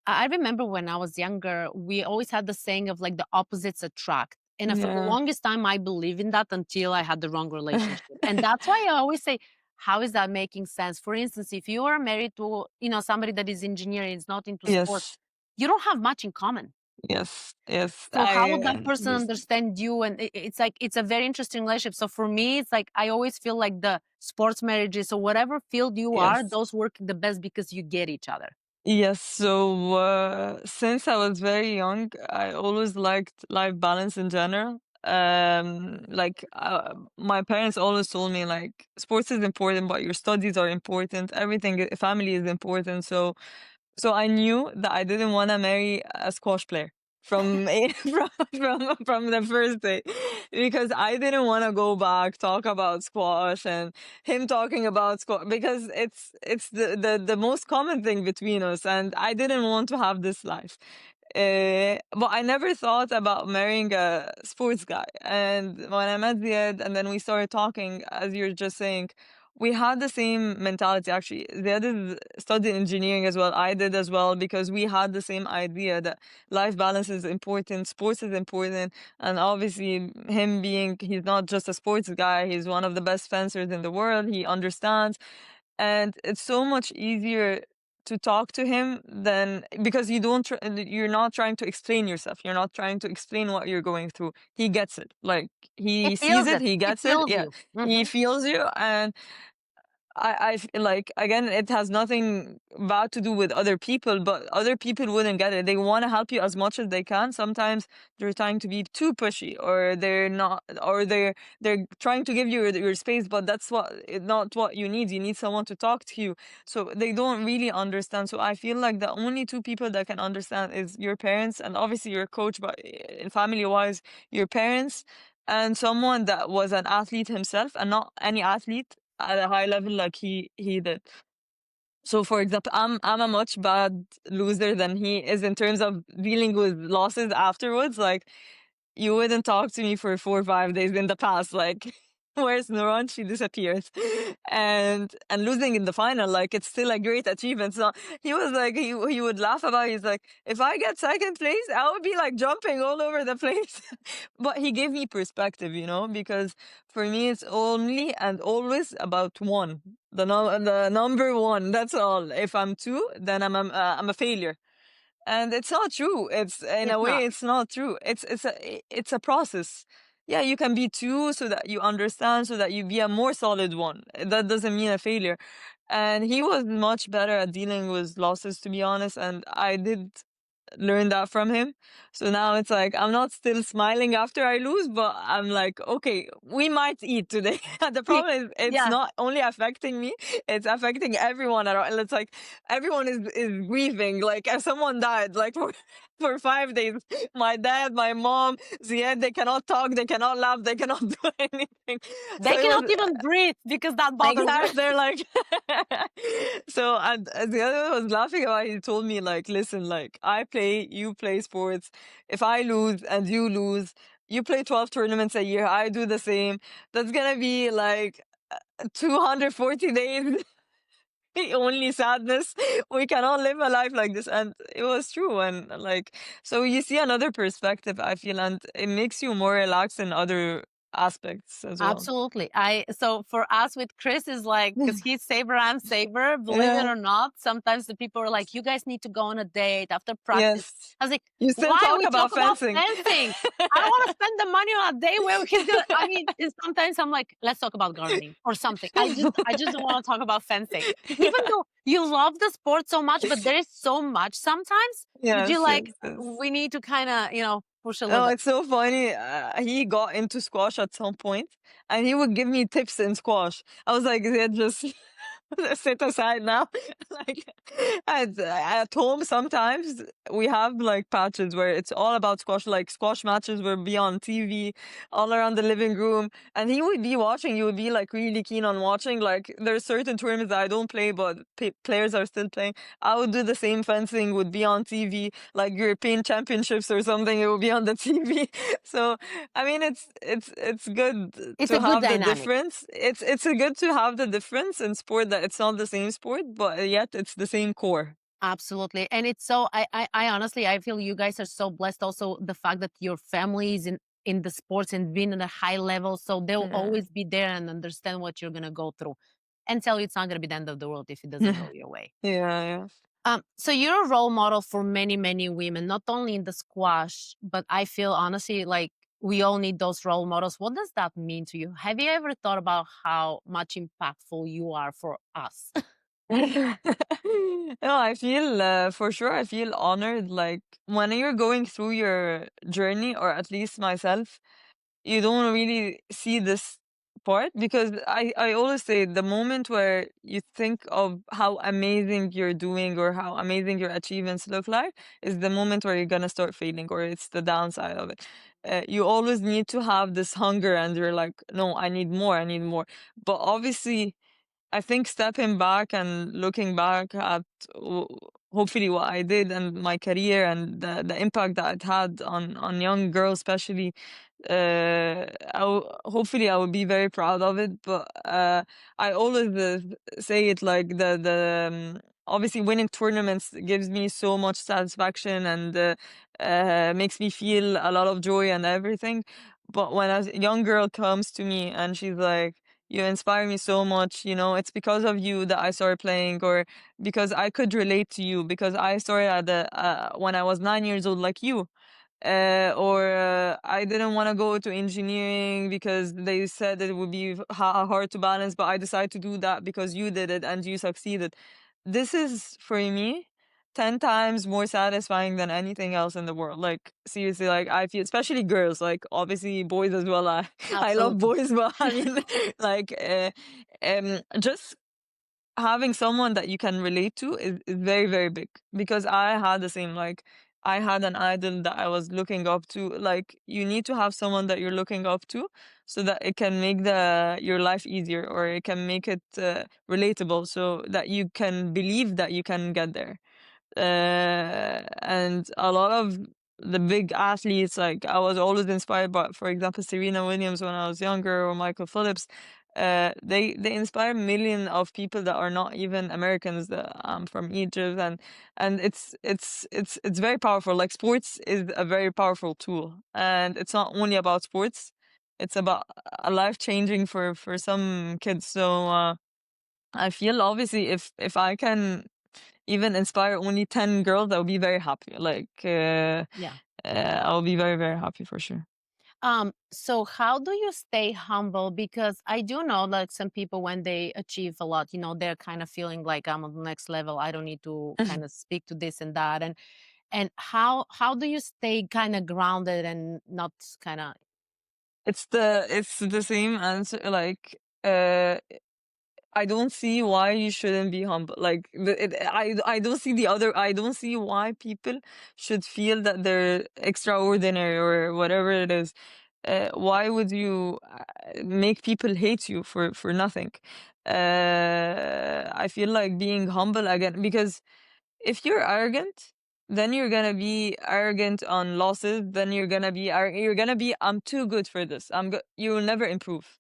S1: I remember when I was younger, we always had the saying of like the opposites attract. And for the
S2: yeah,
S1: longest time, I believed in that until I had the wrong relationship. And that's why I always say, how is that making sense? For instance, if you are married to, somebody that is engineering, is not into sport,
S2: yes,
S1: you don't have much in common.
S2: yes, yes.
S1: So how would
S2: I
S1: that person
S2: understand.
S1: understand you? And it's like, it's a very interesting relationship. So for me, it's like, I always feel like the sports marriages or whatever field you are,
S2: Yes.
S1: those work the best because you get each other.
S2: Yes, so since I was very young, I always liked life balance in general. like my parents always told me like sports is important, but your studies are important. Everything, family is important. So I knew that I didn't want to marry a squash player from from the first day, because I didn't want to go back talk about squash and him talking about squash, because it's the most common thing between us, and I didn't want to have this life. But I never thought about marrying a sports guy. And when I met Ziad and then we started talking, as you're just saying, we had the same mentality actually. Ziad is studied engineering as well. I did as well, because we had the same idea that life balance is important, sports is important. And obviously, him being, he's not just a sports guy, he's one of the best fencers in the world. He understands. And it's so much easier to talk to him than, because you're not trying to explain yourself, you're not trying to explain what you're going through. He gets it, like
S1: He
S2: he sees
S1: feels
S2: it,
S1: it.
S2: he
S1: He
S2: gets it.
S1: feels
S2: Yeah,
S1: you.
S2: he feels you. And I feel like, again, it has nothing bad to do with other people, but other people wouldn't get it. They want to help you as much as they can. Sometimes they're trying to be too pushy, or they're not, or they're trying to give you your space, but that's not what you need. You need someone to talk to you. So they don't really understand. So I feel like the only two people that can understand is your parents, and obviously your coach, but family wise, your parents, and someone that was an athlete himself, and not any athlete at a high level like he did. So for example, I'm a much bad loser than he is in terms of dealing with losses afterwards. Like, you wouldn't talk to me for 4 or 5 days in the past. Like, where's Nouran? She disappears. And losing in the final, like, it's still a great achievement. So he was like, he would laugh about it. He's like, if I get second place, I would be like jumping all over the place. But he gave me perspective, because for me it's only and always about one. The number one. That's all. If I'm two, then I'm a failure. And it's not true. It's, in a
S1: It's
S2: way,
S1: not.
S2: it's not true. It's a process. Yeah, you can be two so that you understand, so that you be a more solid one. That doesn't mean a failure. And he was much better at dealing with losses, to be honest, and I did learn that from him. So now it's like, I'm not still smiling after I lose, but I'm like, okay, we might eat today. The problem is, it's
S1: Yeah.
S2: not only affecting me, it's affecting everyone around. It's like everyone is grieving. Like, if someone died, like, for 5 days, my dad, my mom, Ziad, they cannot talk, they cannot laugh, they cannot do anything. So
S1: They
S2: it
S1: cannot
S2: was,
S1: even breathe because that bothers you.
S2: exactly, they're like, so, and the other one was laughing about it. He told me, like, listen, like, I play, you play sports. If I lose and you lose, you play 12 tournaments a year, I do the same. That's gonna be like 240 days. Only sadness. We cannot live a life like this. And it was true. And like, so you see another perspective, I feel, and it makes you more relaxed in other aspects as well.
S1: Absolutely. So for us with Chris is like, because he's saver, I'm saver, believe it
S2: Yeah.
S1: or not. Sometimes the people are like, you guys need to go on a date after practice.
S2: Yes.
S1: I was like,
S2: You still
S1: why?
S2: talk
S1: We talk
S2: about
S1: about
S2: fencing.
S1: fencing. I don't want to spend the money on a day where he's gonna, I mean, sometimes I'm like, let's talk about gardening or something. I just don't want to talk about fencing. Even though you love the sport so much, but there is so much sometimes that you
S2: Yes,
S1: like,
S2: yes, yes.
S1: we need to kind of, push a little
S2: Oh,
S1: bit.
S2: it's so funny. He got into squash at some point, and he would give me tips in squash. I was like, yeah, just sit aside now. Like, at home, sometimes we have like patches where it's all about squash. Like, squash matches will be on TV all around the living room, and he would be watching. You would be like really keen on watching. Like, there's certain tournaments that I don't play, but players are still playing. I would do the same. Fencing would be on TV, like European Championships or something. It would be on the TV. So, I mean, it's good
S1: It's a
S2: to
S1: good
S2: have the
S1: dynamic.
S2: difference. It's a good to have the difference in sport, that it's not the same sport, but yet it's the same core.
S1: Absolutely. And it's so I honestly I feel you guys are so blessed also the fact that your family is in the sports and being at a high level. So they'll
S2: Yeah.
S1: always be there and understand what you're gonna go through and tell you it's not gonna be the end of the world if it doesn't go your way.
S2: Yeah, yeah.
S1: So you're a role model for many, many women, not only in the squash, but I feel honestly like we all need those role models. What does that mean to you? Have you ever thought about how much impactful you are for us?
S2: No, I feel, for sure, I feel honored. Like, when you're going through your journey, or at least myself, you don't really see this part, because I always say the moment where you think of how amazing you're doing or how amazing your achievements look like is the moment where you're gonna start failing, or it's the downside of it. You always need to have this hunger, and you're like, no, I need more, I need more. But obviously, I think stepping back and looking back at w- hopefully what I did and my career and the impact that it had on young girls, especially, hopefully I will be very proud of it. But I always say it like obviously winning tournaments gives me so much satisfaction, and makes me feel a lot of joy and everything. But when a young girl comes to me and she's like, you inspire me so much, it's because of you that I started playing, or because I could relate to you, because I started when I was 9 years old, like you. Or I didn't want to go to engineering because they said it would be hard to balance, but I decided to do that because you did it and you succeeded. This is for me 10 times more satisfying than anything else in the world. Like, seriously, like, I feel, especially girls, like, obviously boys as well. I love
S1: Absolutely.
S2: boys, but I mean, like, just having someone that you can relate to is very, very big, because I had the same, like, I had an idol that I was looking up to. Like, you need to have someone that you're looking up to so that it can make your life easier, or it can make it relatable, so that you can believe that you can get there. And a lot of the big athletes, like, I was always inspired by, for example, Serena Williams when I was younger, or Michael Phelps. They inspire millions of people that are not even Americans, that from Egypt, and it's very powerful. Like, sports is a very powerful tool, and it's not only about sports. It's about a life changing for some kids. So I feel, obviously, if I can even inspire only 10 girls, I'll be very happy. Like,
S1: Yeah.
S2: I'll be very, very happy for sure.
S1: So how do you stay humble? Because I do know like some people when they achieve a lot, they're kind of feeling like I'm on the next level. I don't need to kind of speak to this and that. And how do you stay kind of grounded and not kind of
S2: It's the same answer. Like, I don't see why you shouldn't be humble. Like, I don't see I don't see why people should feel that they're extraordinary or whatever it is. Why would you make people hate you for nothing? I feel like being humble again, because if you're arrogant, then you're gonna be arrogant on losses. Then you're gonna be, I'm too good for this. You will never improve.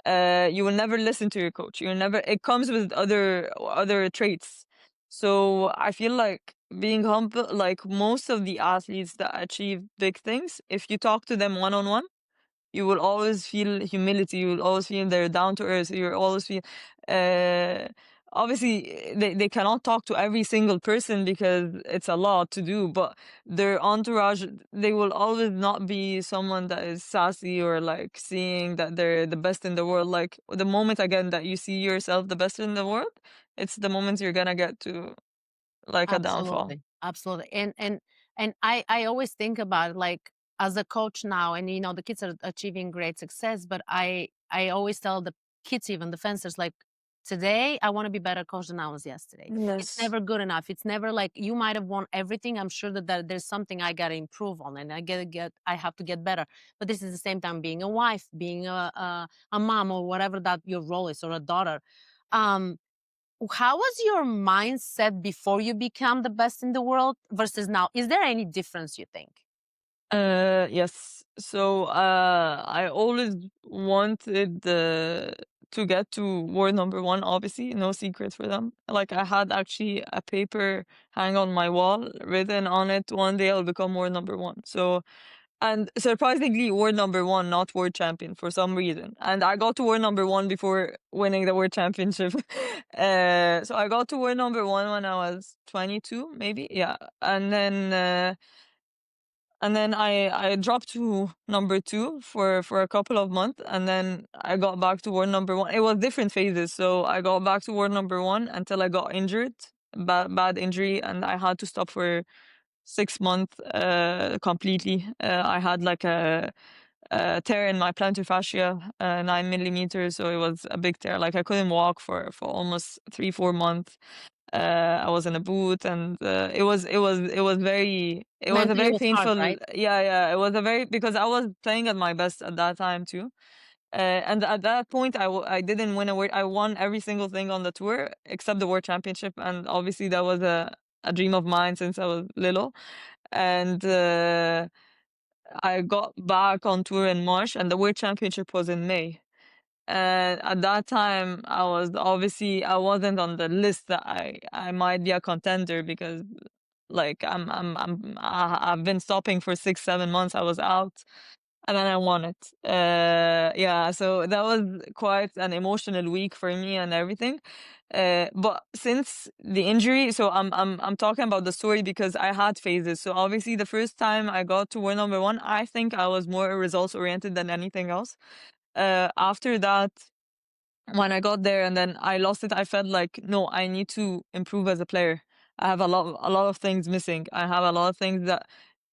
S2: You will never listen to your coach. You'll never. It comes with other traits. So I feel like being humble, like most of the athletes that achieve big things, if you talk to them one on one, you will always feel humility. You will always feel they're down to earth. You'll always feel. Uh, Obviously, they cannot talk to every single person because it's a lot to do. But their entourage, they will always not be someone that is sassy or like seeing that they're the best in the world. Like, the moment again that you see yourself the best in the world, it's the moment you're gonna get to like a downfall.
S1: Absolutely, absolutely. And I always think about it, like as a coach now, and the kids are achieving great success, but I always tell the kids, even the fencers, like today I want to be better coach than I was yesterday. It's
S2: Yes.
S1: never good enough. It's never like you might have won everything. I'm sure that there's something I gotta improve on, and I have to get better. But this is the same time being a wife, being a mom, or whatever that your role is, or a daughter. Um, how was your mindset before you become the best in the world versus now? Is there any difference you think?
S2: Yes. So, I always wanted to get to world number one, obviously, no secret for them. Like, I had actually a paper hang on my wall, written on it, one day I'll become world number one. So, and surprisingly, world number one, not world champion for some reason. And I got to world number one before winning the world championship. So I got to world number one when I was 22, maybe. Yeah. And then I dropped to number two for a couple of months, and then I got back to world number one. It was different phases, so I got back to world number one until I got injured, bad injury, and I had to stop for 6 months completely. I had like tear in my plantar fascia, 9 millimeters. So it was a big tear. Like I couldn't walk for almost 3 4 months. I was in a boot, and it was a
S1: Mentally, it
S2: very
S1: was hard,
S2: painful.
S1: right?
S2: Yeah, yeah. It was a very, because I was playing at my best at that time too. And at that point, I didn't win a world. I won every single thing on the tour except the world championship, and obviously that was a dream of mine since I was little. And I got back on tour in March, and the world championship was in May. And at that time, I wasn't on the list that I might be a contender, because like I've been stopping for 6 7 months. I was out, and then I won it. Yeah, so that was quite an emotional week for me and everything. But since the injury, so I'm talking about the story because I had phases. So obviously, the first time I got to world number one, I think I was more results oriented than anything else. After that, when I got there and then I lost it, I felt like, no, I need to improve as a player. I have a lot of things missing. I have a lot of things that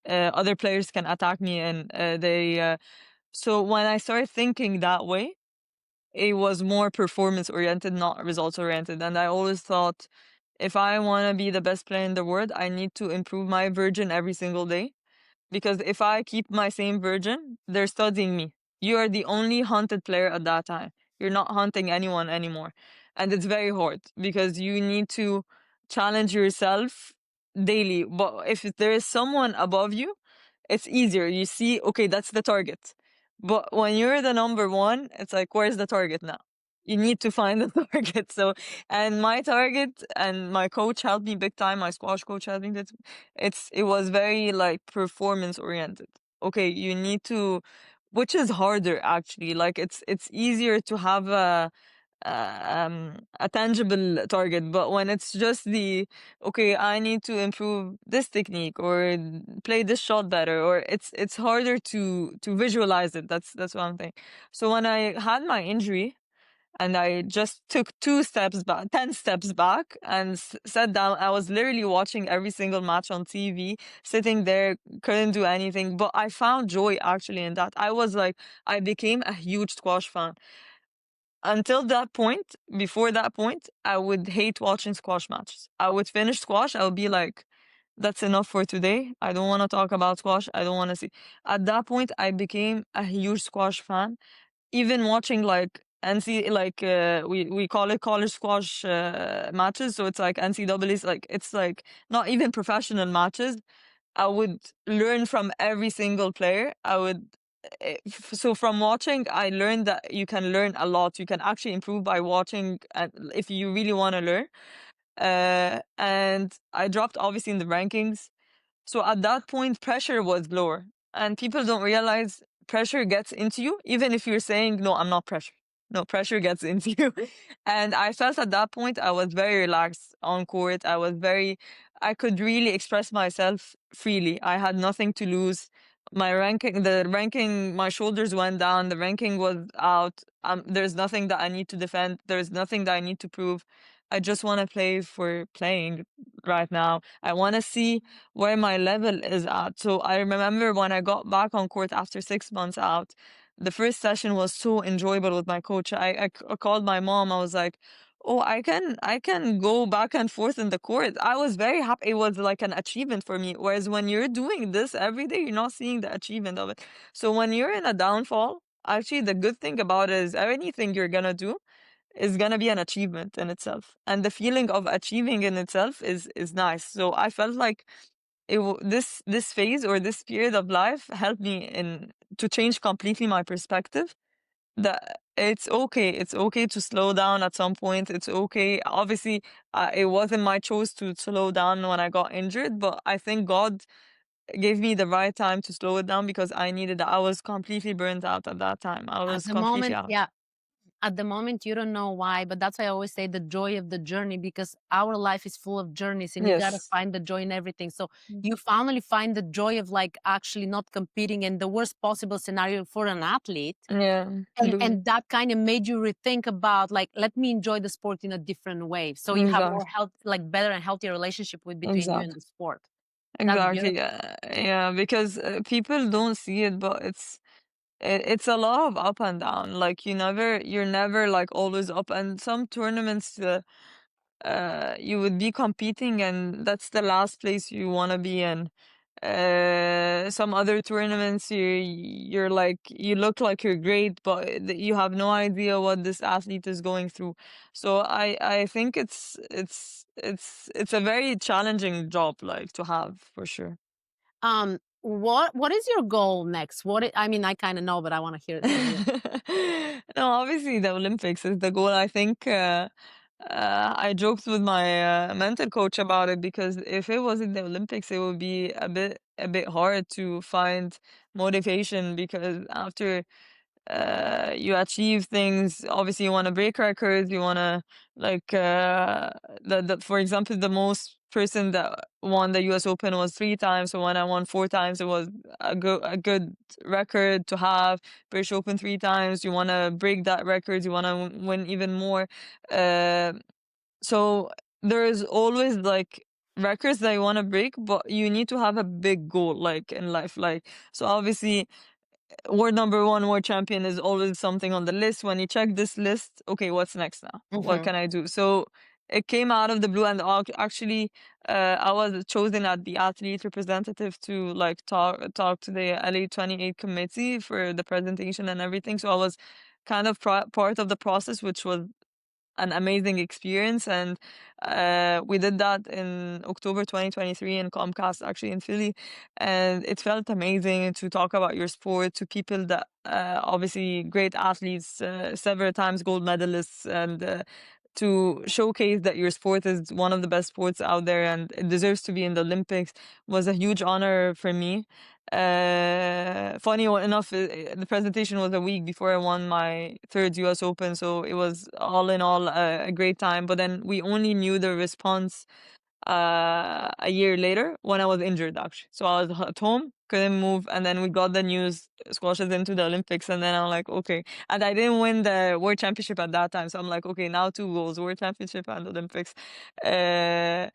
S2: other players can attack me, and so when I started thinking that way, it was more performance oriented, not results oriented. And I always thought, if I want to be the best player in the world, I need to improve my version every single day. Because if I keep my same virgin, they're studying me. You are the only hunted player at that time. You're not hunting anyone anymore. And it's very hard because you need to challenge yourself daily. But if there is someone above you, it's easier. You see, okay, that's the target. But when you're the number one, it's like, where's the target now? You need to find the target. So, and my target, and my coach helped me big time. My squash coach helped me it was very like performance oriented. Okay, you need to, which is harder actually. Like it's easier to have a tangible target, but when it's just the, okay, I need to improve this technique or play this shot better, or it's harder to visualize it. That's what I'm saying. So when I had my injury, and I just took 2 steps back, 10 steps back, and sat down. I was literally watching every single match on TV, sitting there, couldn't do anything. But I found joy actually in that. I was like, I became a huge squash fan. Until that point, before that point, I would hate watching squash matches. I would finish squash, I would be like, that's enough for today. I don't want to talk about squash. I don't want to see. At that point, I became a huge squash fan, even watching like NC, like we call it college squash matches. So it's like NCAA's, like it's like not even professional matches. I would learn from every single player. So from watching, I learned that you can learn a lot. You can actually improve by watching, if you really want to learn. And I dropped obviously in the rankings. So at that point, pressure was lower. And people don't realize pressure gets into you, even if you're saying, no, I'm not pressured. No, pressure gets into you. And I felt at that point, I was very relaxed on court. I could really express myself freely. I had nothing to lose. My shoulders went down. The ranking was out. There's nothing that I need to defend. There's nothing that I need to prove. I just want to play for playing right now. I want to see where my level is at. So I remember when I got back on court after 6 months out, the first session was so enjoyable with my coach. I called my mom. I was like, "Oh, I can go back and forth in the court." I was very happy. It was like an achievement for me. Whereas when you're doing this every day, you're not seeing the achievement of it. So when you're in a downfall, actually the good thing about it is anything you're gonna do is gonna be an achievement in itself, and the feeling of achieving in itself is nice. So I felt like this phase or this period of life helped me in to change completely my perspective. That it's okay to slow down at some point. It's okay. Obviously, it wasn't my choice to slow down when I got injured, but I think God gave me the right time to slow it down because I needed that. I was completely burnt out at that time. I
S1: At
S2: was
S1: the
S2: completely
S1: moment,
S2: out.
S1: yeah, at the moment you don't know why, but that's why I always say the joy of the journey, because our life is full of journeys and you got to
S2: Yes.
S1: find the joy in everything. So you finally find the joy of like actually not competing in the worst possible scenario for an athlete.
S2: Yeah,
S1: And that kind of made you rethink about like, let me enjoy the sport in a different way, so you have more
S2: exactly.
S1: health, like better and healthier relationship with between you and
S2: Exactly.
S1: the sport. That's
S2: Exactly.
S1: beautiful.
S2: Yeah, yeah, because people don't see it, but it's a lot of up and down. Like you're never like always up. And some tournaments, you would be competing, and that's the last place you want to be in. Some other tournaments, you're like you look like you're great, but you have no idea what this athlete is going through. So I think it's a very challenging job, like to have for sure.
S1: What is your goal next? I mean, I kind of know, but I want to hear it from you.
S2: No, obviously the Olympics is the goal. I think I joked with my mental coach about it because if it wasn't the Olympics, it would be a bit hard to find motivation because after you achieve things. Obviously, you want to break records. You want to like for example, the most person that won the U.S. Open was 3 times. So when I won 4 times, it was a good record to have. British Open 3 times. You want to break that record. You want to win even more. Uh, so there is always like records that you want to break, but you need to have a big goal like in life. Like so, obviously world number one, world champion is always something on the list. When you check this list, okay, what's next now? What
S1: Hmm.
S2: can I do? So it came out of the blue, and actually, I was chosen as the athlete representative to like talk to the LA 28 committee for the presentation and everything. So I was kind of part of the process, which was an amazing experience. And we did that in October 2023 in Comcast, actually in Philly. And it felt amazing to talk about your sport to people that obviously great athletes, several times gold medalists, and to showcase that your sport is one of the best sports out there and it deserves to be in the Olympics was a huge honor for me. Funny enough, the presentation was a week before I won my third US Open, so it was all in all a great time. But then we only knew the response a year later when I was injured, actually. So I was at home, couldn't move, and then we got the news squashes into the Olympics, and then I'm like, okay. And I didn't win the World Championship at that time, so I'm like, okay, now two goals, World Championship and Olympics. Uh,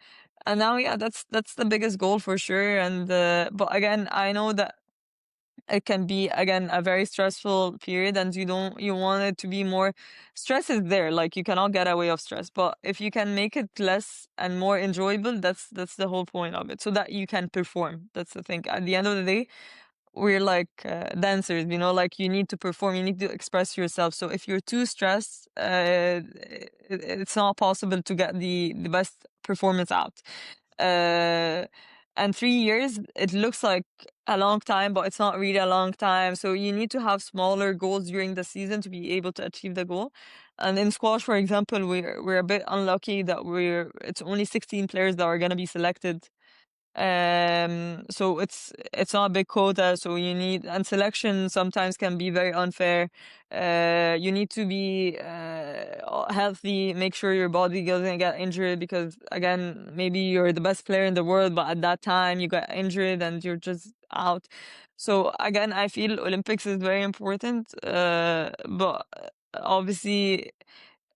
S2: and now, yeah, that's the biggest goal for sure. And but again, I know that it can be again a very stressful period and you want it to be more. Stress is there, like you cannot get away of stress, but if you can make it less and more enjoyable, that's the whole point of it, so that you can perform. That's the thing. At the end of the day, we're like dancers, like you need to perform, you need to express yourself. So if you're too stressed, it's not possible to get the best performance out. uh, and 3 years, it looks like a long time, but it's not really a long time. So you need to have smaller goals during the season to be able to achieve the goal. And in squash, for example, we're a bit unlucky that it's only 16 players that are going to be selected. So it's not a big quota, so you need, and selection sometimes can be very unfair. You need to be healthy, make sure your body doesn't get injured, because again, maybe you're the best player in the world, but at that time you got injured and you're just out. So again, I feel Olympics is very important, but obviously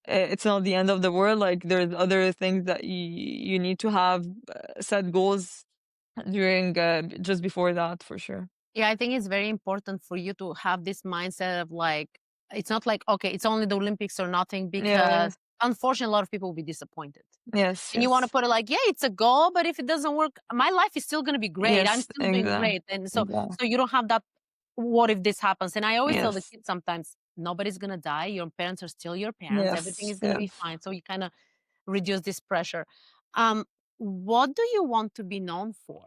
S2: it's not the end of the world. Like there's other things that you need to have set goals during just before that for sure.
S1: Yeah, I think it's very important for you to have this mindset of like, it's not like, okay, it's only the Olympics or nothing,
S2: Yeah.
S1: because unfortunately, a lot of people will be disappointed.
S2: Yes.
S1: And you want to
S2: Yes.
S1: put it like, yeah, it's a goal, but if it doesn't work, my life is still going to be great. I'm
S2: Yes.
S1: still doing
S2: Exactly.
S1: great. And so,
S2: Exactly.
S1: so you don't have that. What if this happens? And I always tell the
S2: Yes.
S1: kids sometimes, nobody's going to die. Your parents are still your parents. Everything
S2: Yes.
S1: is going to be
S2: Yes.
S1: fine. So you kind of reduce this pressure. Um, what do you want to be known for?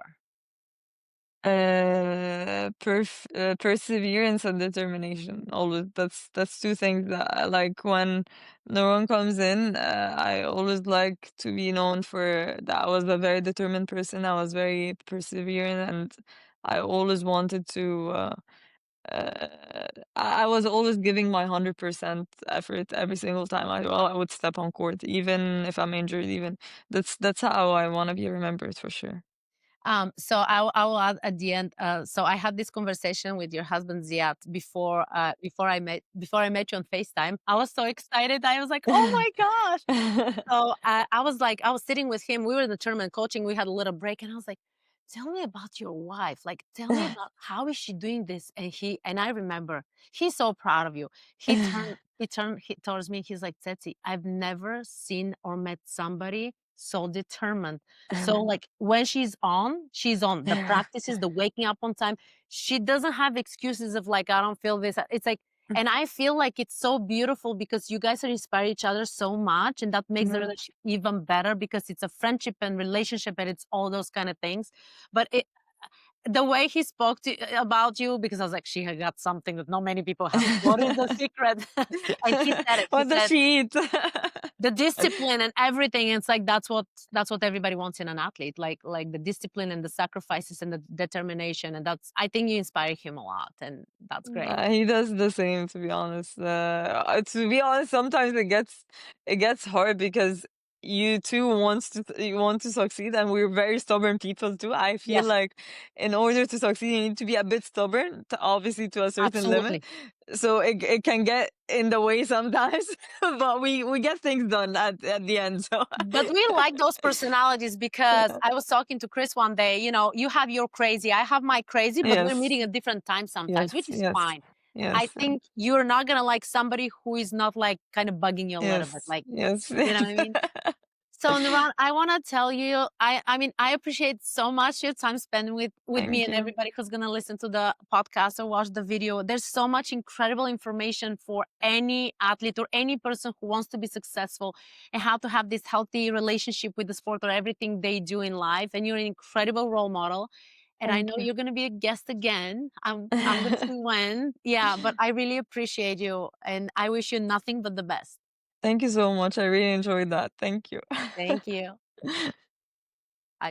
S2: Perseverance and determination. Always. That's two things that I like. When no one comes in, I always like to be known for that. I was a very determined person. I was very persevering, and I always wanted to. I was always giving my 100% effort every single time I would step on court, even if I'm injured. Even that's how I want to be remembered for sure.
S1: So I will add at the end. So I had this conversation with your husband Ziad before I met you on FaceTime. I was so excited. I was like, oh my gosh. So I was sitting with him. We were in the tournament coaching. We had a little break, and I was like, tell me about your wife. Like, tell me about how is she doing this? And I remember he's so proud of you. He tells me, he's like, Tetsy, I've never seen or met somebody so determined. So like when she's on. The practices, the waking up on time. She doesn't have excuses of like, I don't feel this. It's like, and I feel like it's so beautiful because you guys are inspiring each other so much, and that makes the
S2: Mhm.
S1: relationship even better because it's a friendship and relationship, and it's all those kind of things. But the way he spoke about you, because I was like, she had got something that not many people have. What is the secret? And he said it. He
S2: What does
S1: said
S2: she eat?
S1: the discipline and everything. It's like that's what everybody wants in an athlete, like the discipline and the sacrifices and the determination. And that's, I think you inspire him a lot, and that's great.
S2: He does the same, to be honest. To be honest, sometimes it gets hard because you too you want to succeed, and we're very stubborn people too. I feel
S1: Yes,
S2: like in order to succeed, you need to be a bit stubborn, obviously to a certain limit.
S1: absolutely.
S2: So it can get in the way sometimes, but we get things done at the end. So
S1: But we like those personalities because I was talking to Chris one day, you have your crazy, I have my crazy, but we're
S2: yes,
S1: meeting at different times sometimes,
S2: yes,
S1: which is
S2: yes,
S1: fine. I
S2: yes,
S1: think you're not gonna like somebody who is not like kind of bugging you a little bit,
S2: yes,
S1: like,
S2: yes.
S1: you know what I mean? So, Nouran, I want to tell you, I mean, I appreciate so much your time spent with me
S2: Thank
S1: and
S2: you.
S1: everybody who's gonna listen to the podcast or watch the video. There's so much incredible information for any athlete or any person who wants to be successful and how to have this healthy relationship with the sport or everything they do in life. And you're an incredible role model. And I
S2: Thank
S1: know
S2: you.
S1: you're gonna be a guest again. I'm gonna see when. Yeah, but I really appreciate you and I wish you nothing but the best.
S2: Thank you so much. I really enjoyed that. Thank you.
S1: Thank you.